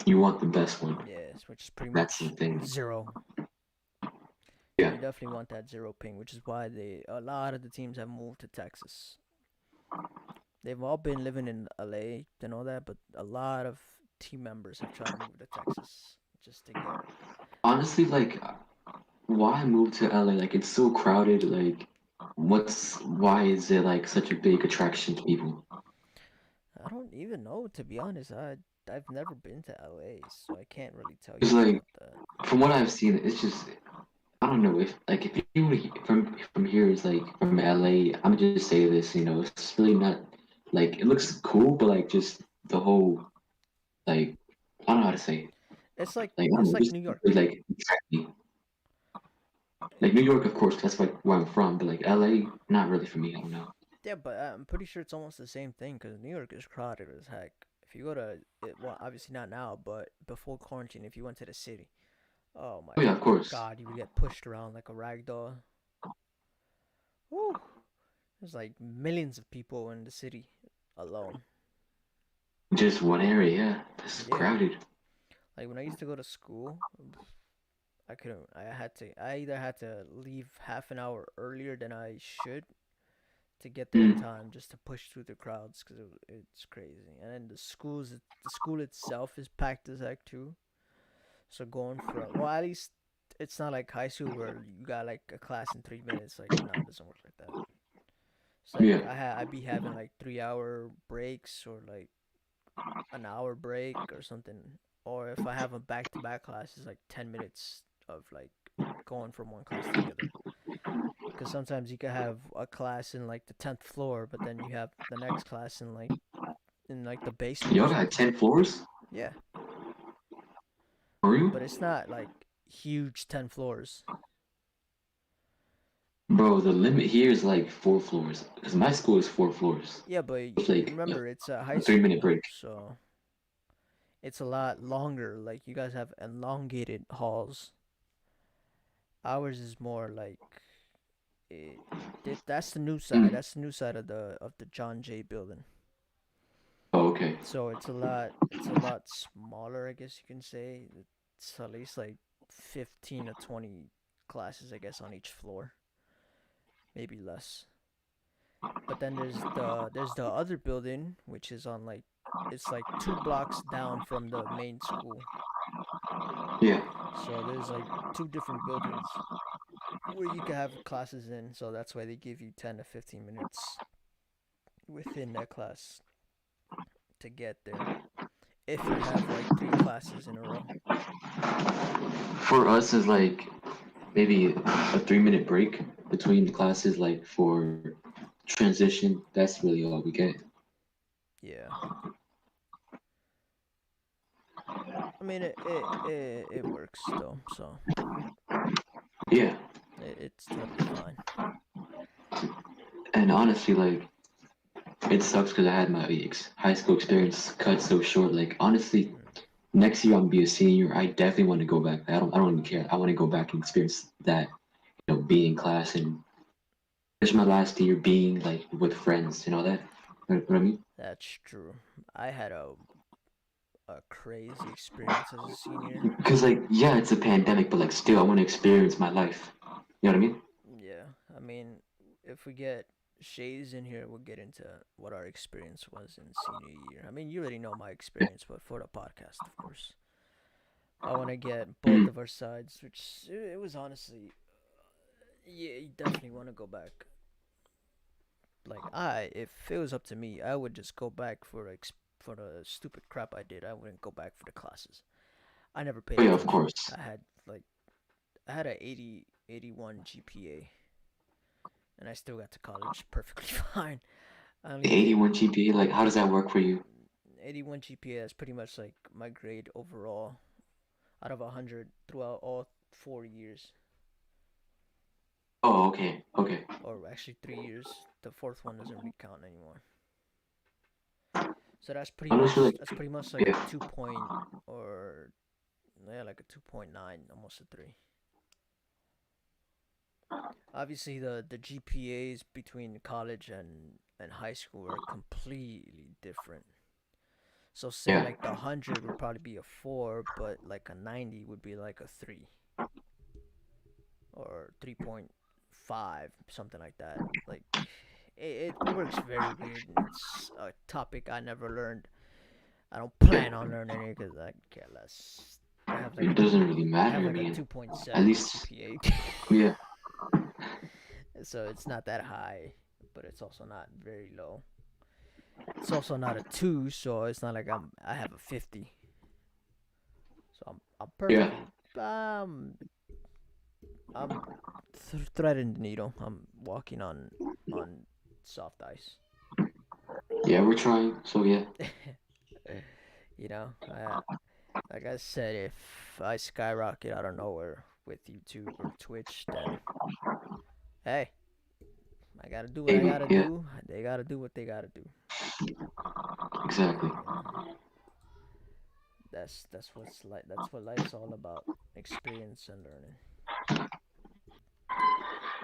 You want the best one. Yes, which is pretty That's much the thing. 0. Yeah. You definitely want that 0 ping, which is why a lot of the teams have moved to Texas. They've all been living in LA, you know that, but a lot of team members have tried to move to Texas just to get. Honestly, like, why move to LA? Like, it's so crowded. Like, why is it like such a big attraction to people? I don't even know, to be honest. I've never been to LA, so I can't really tell It's you like, about that. from what I've seen, it's just, I don't know if you were from here is like from LA. I'm gonna just say this, it's really not like it looks cool, but like just the whole like I don't know how to say it. Like I don't It's know, like just New York. like attract me. Like New York, of course, that's like where I'm from, but like LA, not really for me. I don't know. Yeah, but I'm pretty sure it's almost the same thing because New York is crowded as heck. If you go to well, obviously not now, but before quarantine, if you went to the city, oh my Oh yeah, of course. God, you would get pushed around like a rag doll. Woo! There's like millions of people in the city alone. Just one area, yeah. It's Yeah. crowded. Like when I used to go to school, I couldn't. I either had to leave half an hour earlier than I should to get there in time, just to push through the crowds because it's crazy. And then the school itself is packed as heck too. So going from, well, at least it's not like high school where you got like a class in 3 minutes. Like no, it doesn't work like that. It's like Yeah. I'd be having like 3 hour breaks or like an hour break or something. Or if I have a back to back class, it's like 10 minutes of like going from one class to the other. Because sometimes you could have a class in like the 10th floor, but then you have the next class in like the basement or Y'all got something. 10 floors? Yeah, For real? but it's not like huge 10 floors. Bro, the limit here is like 4 floors. Because my school is 4 floors. Yeah, but It's like remember it's a high a 3 minute school, break. so it's a lot longer. Like you guys have elongated halls. Ours is more like it, that's the new side. Mm. That's the new side of the John Jay building. Oh, okay. So it's a lot smaller, I guess you can say. It's at least like 15 to 20 classes, I guess, on each floor, maybe less. But then there's the other building, which is on like it's like 2 blocks down from the main school. Yeah. So there's like two different buildings where you can have classes in. So that's why they give you 10 to 15 minutes within that class to get there. If you have like 3 classes in a row. For us is like maybe a 3 minute break between the classes, like for transition. That's really all we get. Yeah. I mean, it works though, so Yeah. it's totally fine. And honestly, like, it sucks because I had my high school experience cut so short. Like, honestly, Mm. next year I'm gonna be a senior. I definitely want to go back. I don't even care. I want to go back and experience that, being in class and it's my last year being like with friends. You know that? What I mean? That's true. I had a crazy experience as a senior. Because like, yeah, it's a pandemic, but like, still, I want to experience my life. You know what I mean? Yeah, I mean, if we get Shays in here, we'll get into what our experience was in senior year. I mean, you already know my experience, but for the podcast, of course, I want to get both Mhm. of our sides, which it was honestly, yeah, you definitely want to go back. Like if it was up to me, I would just go back for the stupid crap I did. I wouldn't go back for the classes. I never paid Oh, yeah, of attention. course. I had a 81 GPA, and I still got to college perfectly fine. I only The did 81 GPA, like, how does that work for you? 81 GPA. That's pretty much like my grade overall out of 100 throughout all 4 years, Oh, okay, okay. or actually 3 years. The fourth one doesn't really count anymore. So that's pretty Honestly, much like, that's pretty much like a yeah, 2 point or yeah, like a 2.9, almost a 3. Obviously, the GPAs between college and high school are completely different. So say yeah. like the 100 would probably be a 4, but like a 90 would be like a 3 or 3.5, something like that. Like it works very weird, and it's a topic I never learned. I don't plan on learning it because I care less. I have like It a doesn't really I have matter. I like a mean, at 2.7 least, GPA, yeah, so it's not that high, but it's also not very low. It's also not a 2, so it's not like I have a 50. So I'm yeah, perfectly I'm threading the needle. I'm walking on soft ice. yeah. We're trying. So yeah, you know, like I said, if I skyrocket out of nowhere with YouTube or Twitch, then hey, I gotta do what I maybe, gotta yeah, do. They gotta do what they gotta do. exactly. You know, that's what life's all about: experience and learning.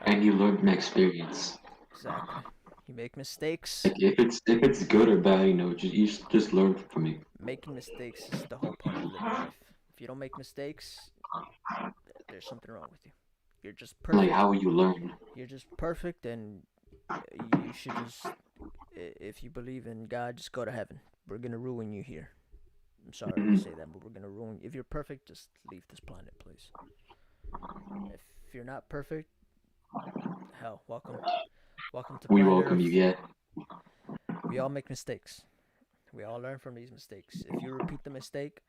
Uh, And you learn from experience. exactly. You make mistakes. Like if it's good or bad, just learn from it. Making mistakes is the whole point of living life. If you don't make mistakes, there's something wrong with you. You're just Like perfect. how will you learn? You're just perfect, and you should just, if you believe in God, just go to heaven. We're gonna ruin you here. I'm sorry to Mhm. say that, but we're gonna ruin. If you're perfect, just leave this planet, please. If you're not perfect, hell, welcome to We planet welcome you. Earth. Yeah, We all make mistakes. We all learn from these mistakes. If you repeat the mistake,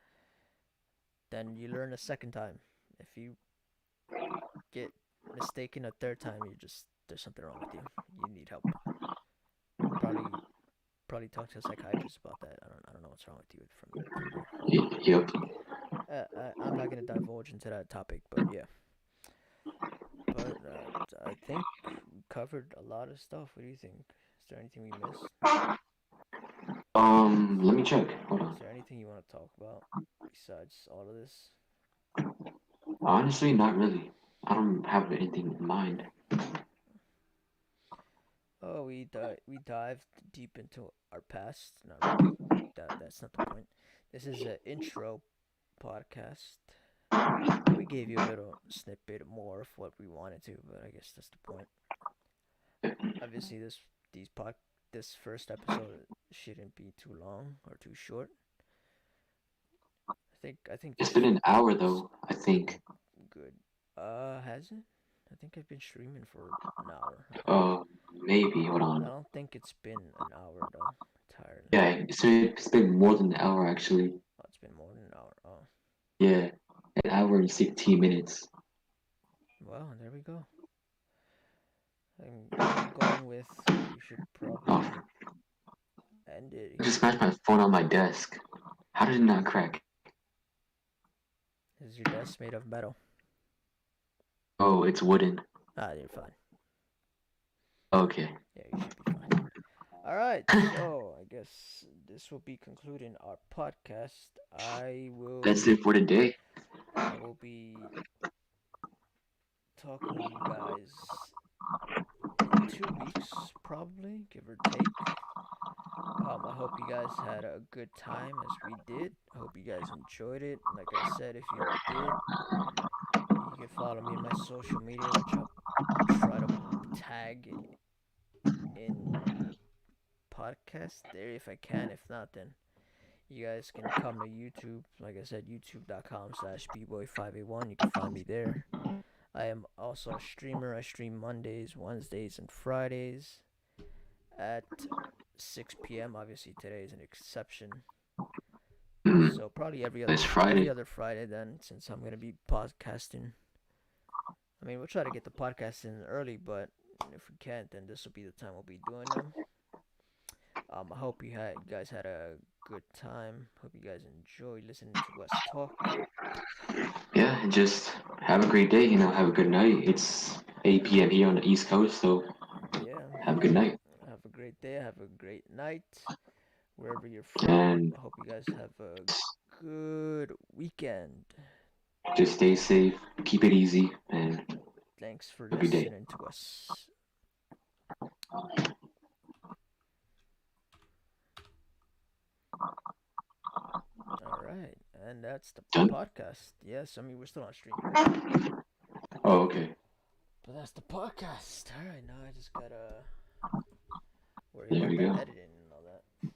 then you learn a second time. If you get mistaken a third time, you're just there's something wrong with you. You need help. Probably probably talk to a psychiatrist about that. I don't know what's wrong with you from there. Yep. I'm not gonna divulge into that topic, but yeah. But I think we covered a lot of stuff. What do you think? Is there anything we missed? Let me check. Hold Is on. there anything you want to talk about besides all of this? Honestly, not really. I don't have anything in mind. Oh, we dived deep into our past. Not really. That's not the point. This is an intro podcast. We gave you a little snippet more of what we wanted to, but I guess that's the point. Obviously, these pod this first episode shouldn't be too long or too short. I think It's this been an hour is though, I think. good. Has it? I think I've been streaming for an hour. Uh, Maybe. Hold I on. don't think it's been an hour though, entirely. Yeah, it's been more than an hour actually. Oh, it's been more than an hour. Oh, Yeah, an hour and 16 minutes. well, there we go. I'm going with we should Oh, probably end it I just here. smashed my phone on my desk. How did it not crack? Is your desk made of metal? Oh, it's wooden. Ah, you're fine. Okay. Yeah, you should be fine. All right, so I guess this will be concluding our podcast. That's it for today. I will be talking to you guys in 2 weeks, probably, give or take. I hope you guys had a good time as we did. I hope you guys enjoyed it. Like I said, if you did, you can follow me on my social media, which I'll try to tag in podcast there if I can. If not, then you guys can come to YouTube. Like I said, youtube.com/Beeboy581. You can find me there. I am also a streamer. I stream Mondays, Wednesdays, and Fridays at 6 p.m. Obviously, today is an exception. Mm, So probably it's every Friday. other Friday then, since I'm gonna be podcasting. I mean, we'll try to get the podcast in early, but if we can't, then this will be the time we'll be doing them. I hope you guys had a good time. Hope you guys enjoyed listening to us talk. Yeah, and just have a great day. Have a good night. It's 8 p.m. here on the East Coast, so Yeah. have a good night. Have a great day. Have a great night. Wherever you're from. And I hope you guys have a good weekend. just stay safe, keep it easy, and Thanks for have a good day. listening to us. All right, and that's the Done? podcast. Yes, I mean we're still on stream, Oh, okay. but that's the podcast. All right, now I just gotta worry There about we that go. editing and all that.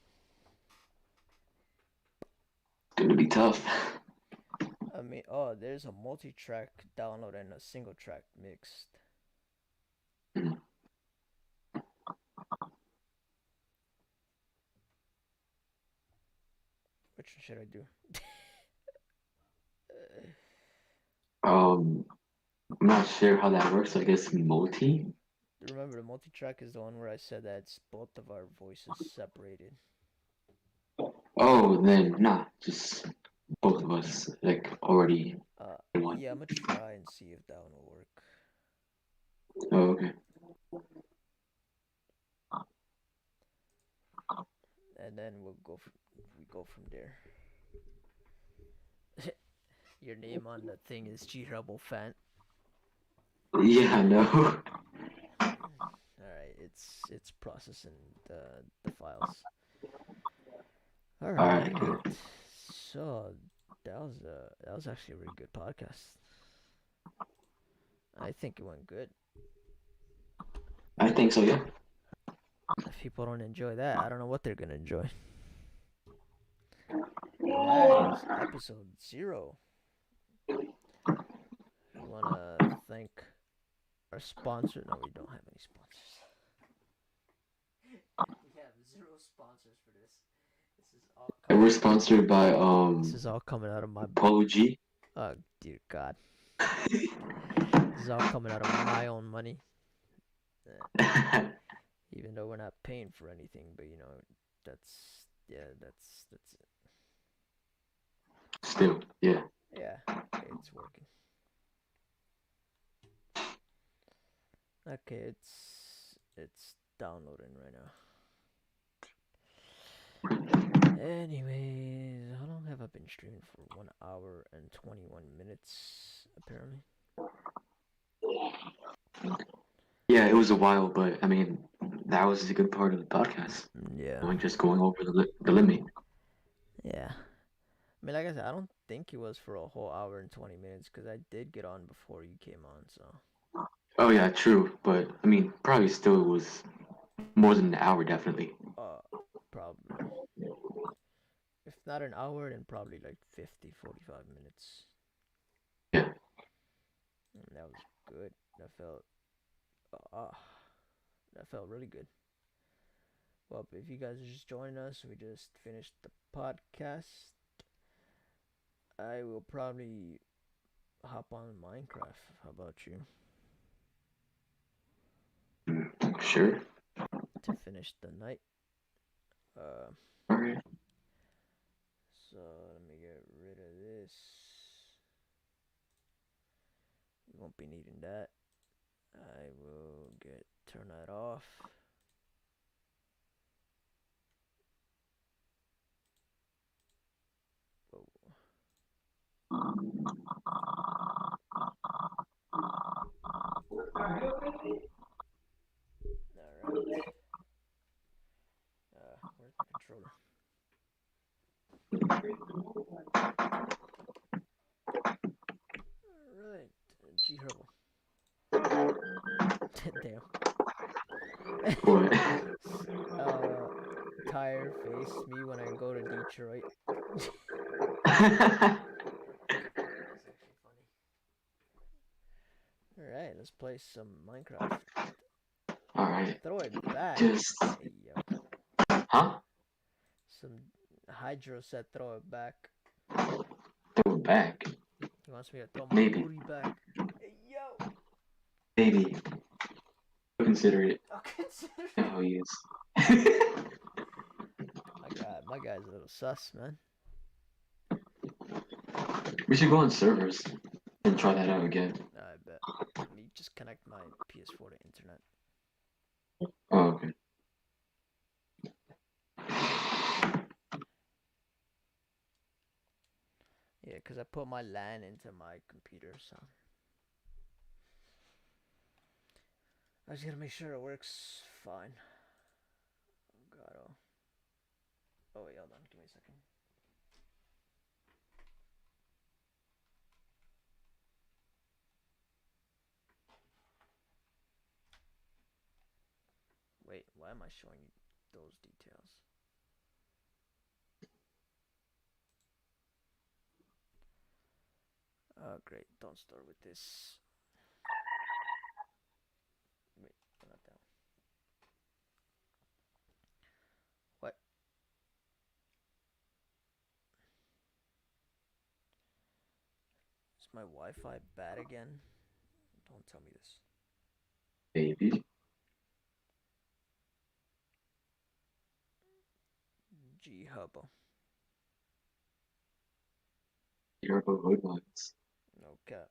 Gonna be tough. I mean, oh, there's a multi-track download and a single-track mixed. Mm. Which one should I do? I'm not sure how that works. I guess multi. Remember, the multi-track is the one where I said that it's both of our voices separated. Oh, then nah, just both of us like already in one. Yeah, I'm gonna try and see if that one will work. Oh, okay. And then we go from there. Your name on the thing is G Rebel Fan. Yeah, I know. Alright, it's processing the files. All Alright, right, good. so that was actually a really good podcast. I think it went good. I think so. Yeah. If people don't enjoy that, I don't know what they're gonna enjoy. That is episode 0. We wanna thank our sponsor. No, we don't have any sponsors. We have 0 sponsors for this. This is all And we're sponsored by This is all coming out of my. Polo G. Oh dear God. This is all coming out of my own money. Even though we're not paying for anything, but that's yeah, that's it. Still, yeah. Yeah, it's working. Okay, it's downloading right now. Anyways, how long have I been streaming for? 1 hour and 21 minutes, apparently. Yeah, it was a while, but I mean, that was a good part of the podcast. Yeah, Just going over the limit. yeah. I mean, like I said, I don't think it was for a whole hour and 20 minutes because I did get on before you came on. So, Oh yeah, true. But I mean, probably still was more than an hour, definitely. uh, probably if not an hour, then probably like 50, 45 minutes. Yeah. And that was good. That felt, uh, that felt really good. Well, if you guys are just joining us, we just finished the podcast. I will probably hop on Minecraft. How about you? Sure. To finish the night. Uh, All right. so let me get rid of this. We won't be needing that. I will turn that off. Oh, all right. Where's my controller? All right. G Herbal. Damn. What? uh, Tire face me when I go to Detroit. That's actually funny. All right, let's play some Minecraft. All right. Throw it back. Just, Hey yo, huh? some Hydro said throw it back. Throw it back. He wants me to throw my Maybe. booty back. Hey yo, Maybe. Consider it. I'll consider. How he is. My guy's a little sus, man. We should go on servers and try that out again. I bet. Let me just connect my PS4 to internet. Oh, okay. Yeah, because I put my LAN into my computer, so I just gotta make sure it works fine. Oh god, oh wait, hold on, give me a second. Wait, why am I showing you those details? Oh great, don't start with this. Wait, not that one. What? Is my Wi-Fi bad again? Don't tell me this. Maybe. G Hubbo. You're above roadblocks. No cap.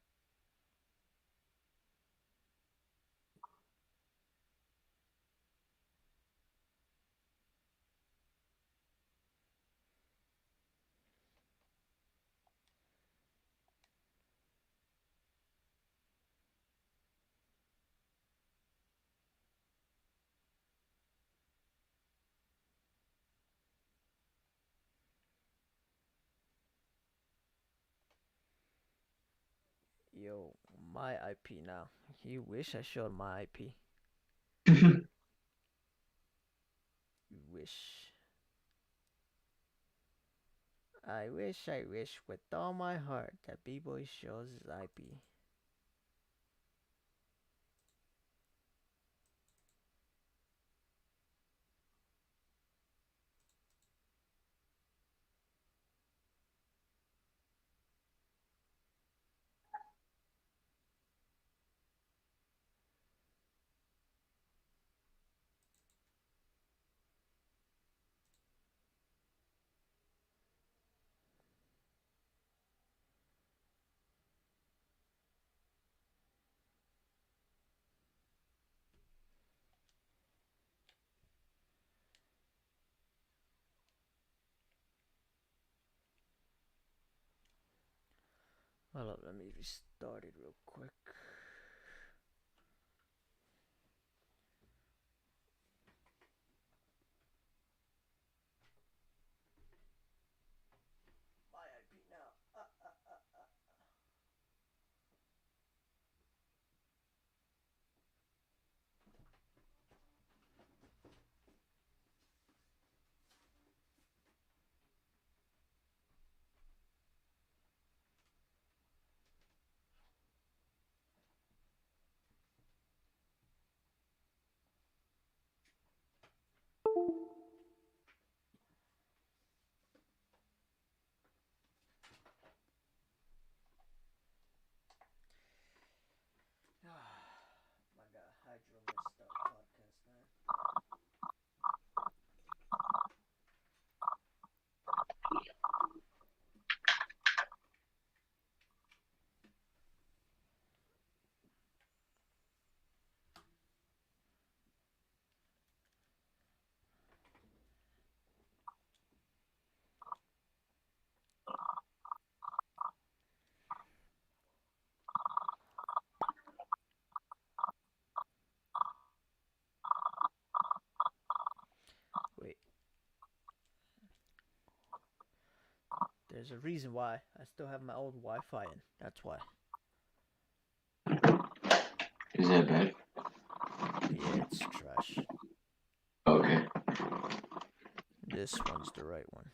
Yo, my IP now. You wish I showed my IP. You wish. I wish with all my heart that B-Boy shows his IP. Hold up, let me restart it real quick. My IP now. My God, Hydro messed up podcast, man. Wait, there's a reason why. I still have my old Wi-Fi in. That's why. Is that bad? Yeah, it's trash. Okay. This one's the right one.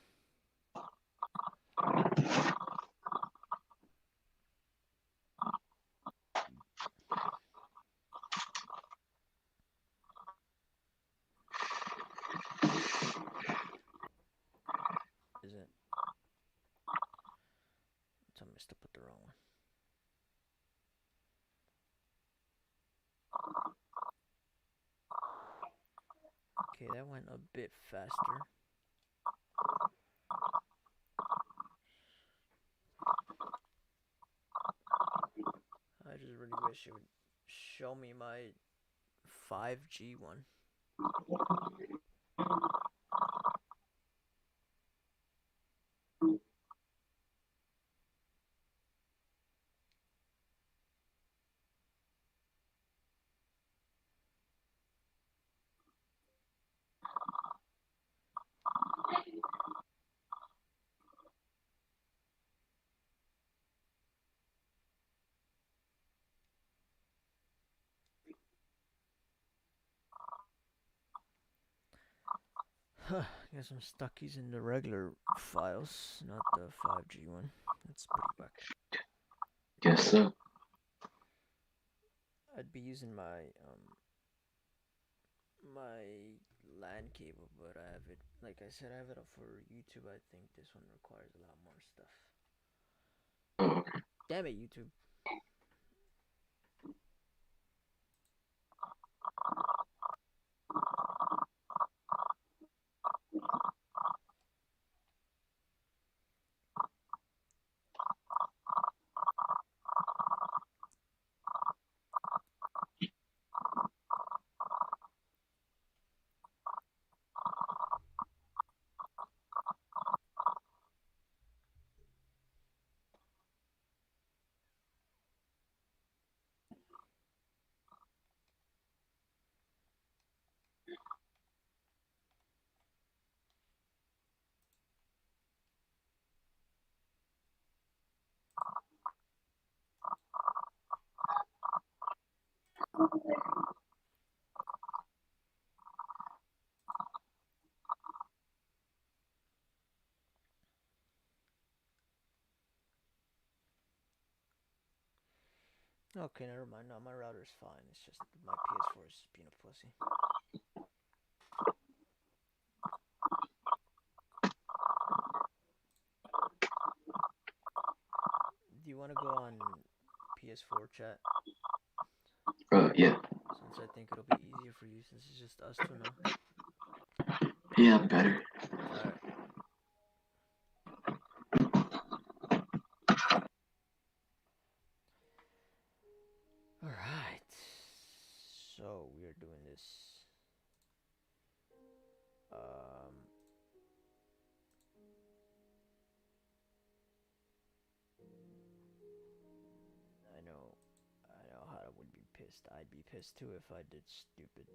Is it? I messed up with the wrong one. Okay, that went a bit faster. I just really wish it would show me my 5G one. Guess I'm stuck using the regular files, not the 5G one. That's pretty whack. Guess so. I'd be using my LAN cable, but I have it, like I said, I have it up for YouTube. I think this one requires a lot more stuff. Oh, okay. Damn it, YouTube. Okay, never mind. No, my router's fine. It's just my PS4 is being a pussy. Do you want to go on PS4 chat? Yeah. Since I think it'll be easier for you since it's just us two now. Yeah, better. Alright. Alright. So we're doing this. pissed. I'd be pissed too if I did stupid.